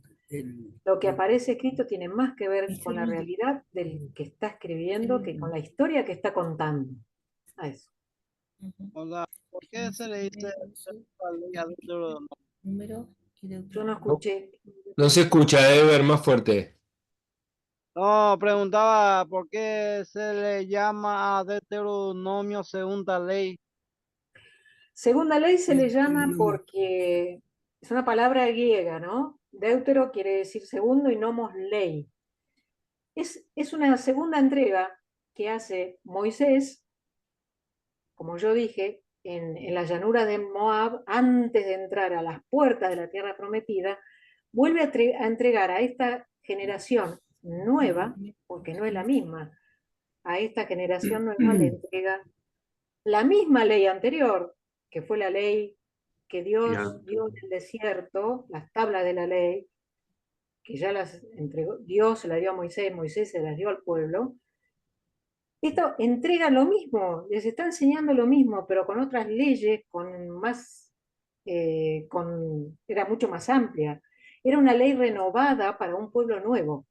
lo que aparece escrito tiene más que ver con la realidad del que está escribiendo que con la historia que está contando. A eso. O sea, ¿por qué se le dice segunda ley a Deuteronomio? Yo no escuché. No se escucha, Ever, más fuerte. No, preguntaba por qué se le llama a Deuteronomio segunda ley. Segunda ley se le llama Deuteronomio. porque es una palabra griega, ¿no? Deutero quiere decir segundo y nomos ley. Es una segunda entrega que hace Moisés, como yo dije, en la llanura de Moab, antes de entrar a las puertas de la tierra prometida, vuelve a entregar a esta generación nueva, porque no es la misma, a esta generación nueva le entrega la misma ley anterior, que fue la ley que Dios dio en el desierto, las tablas de la ley, que ya las entregó, Dios se las dio a Moisés, Moisés se las dio al pueblo. Esto entrega lo mismo, les está enseñando lo mismo, pero con otras leyes, con más, era mucho más amplia. Era una ley renovada para un pueblo nuevo.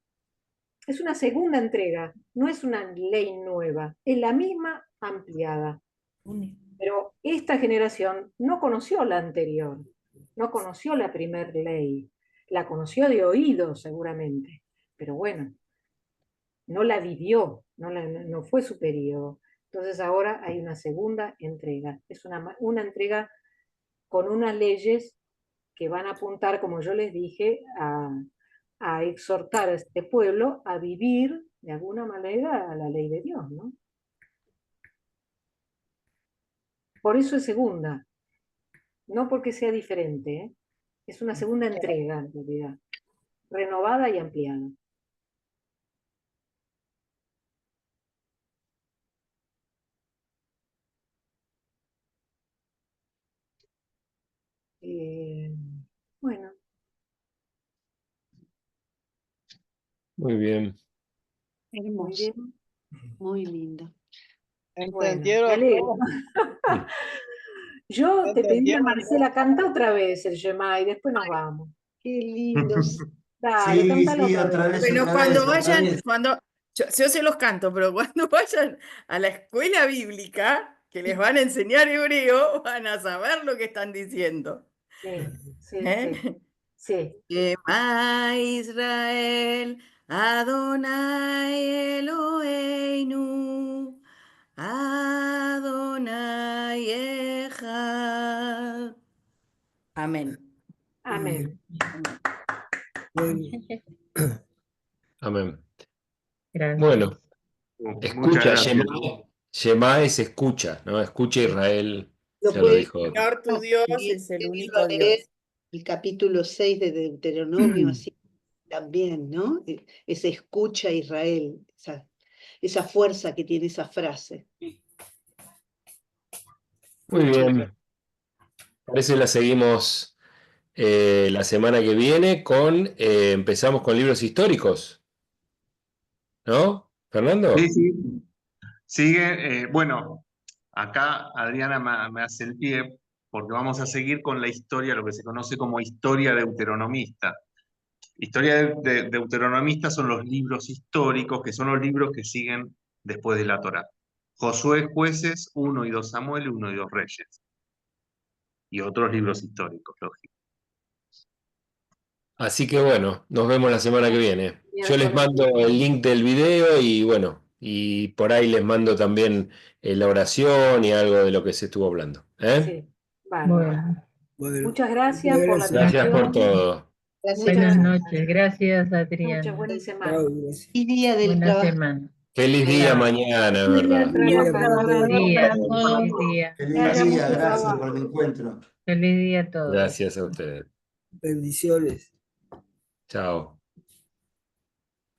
Es una segunda entrega, no es una ley nueva, es la misma ampliada. Pero esta generación no conoció la anterior, no conoció la primera ley, la conoció de oído seguramente, pero bueno, no la vivió, no fue su periodo. Entonces ahora hay una segunda entrega. Es una entrega con unas leyes que van a apuntar, como yo les dije, a exhortar a este pueblo a vivir de alguna manera a la ley de Dios, ¿no? Por eso es segunda, no porque sea diferente, ¿eh? Es una segunda entrega en realidad, renovada y ampliada. Bueno, Muy bien. muy Hermoso, bien. muy lindo. Bueno, me ¿Entendieron alegro. todo? Yo te pedí a ¿Entendieron Marcela, canta otra vez el Yemá y después nos vamos. Qué lindos. Dale, Sí, cántalo sí, otra vez. Bueno, otra cuando vez, otra vayan, vez. yo se los canto, pero cuando vayan a la escuela bíblica, que les van a enseñar hebreo, van a saber lo que están diciendo. Sí, sí, ¿Eh? sí. Shema Israel, Adonai Eloheinu, Adonai Echad. Amén. Amén. Bueno, Amén. Gracias. Bueno, Muchas escucha, gracias. Shema es escucha, ¿no? Escucha Israel, Lo ya lo pueden dijo. Señor tu Dios también es el he único querido leer Dios. el capítulo 6 de Deuteronomio, así también, ¿no? Ese escucha a Israel, esa fuerza que tiene esa frase. Muy bien. Parece que la seguimos la semana que viene empezamos con libros históricos, ¿no? ¿Fernando? Sí, sí. Sigue, bueno, acá Adriana me hace el pie porque vamos a seguir con la historia, lo que se conoce como historia deuteronomista. Historia deuteronomista son los libros históricos, que son los libros que siguen después de la Torá. Josué, Jueces, 1 y 2 Samuel, 1 y 2 Reyes. Y otros libros históricos, lógico. Así que bueno, nos vemos la semana que viene. Yo les Miércoles. mando el link del video y bueno, y por ahí les mando también la oración y algo de lo que se estuvo hablando. Sí, bárbaro. Bueno, bueno, Muchas gracias por la Gracias por atención. todo. Gracias. buenas Muchas noches. Gracias, muchas Adriana. buenas chao, semanas. gracias. Y día del Buena trabajo. semana. Feliz día mañana, ¿verdad? Feliz día para Trabajadora. todos. Feliz día. Que haya mucho trabajo. encuentro. Feliz día a todos. Gracias a ustedes. Bendiciones. Chao.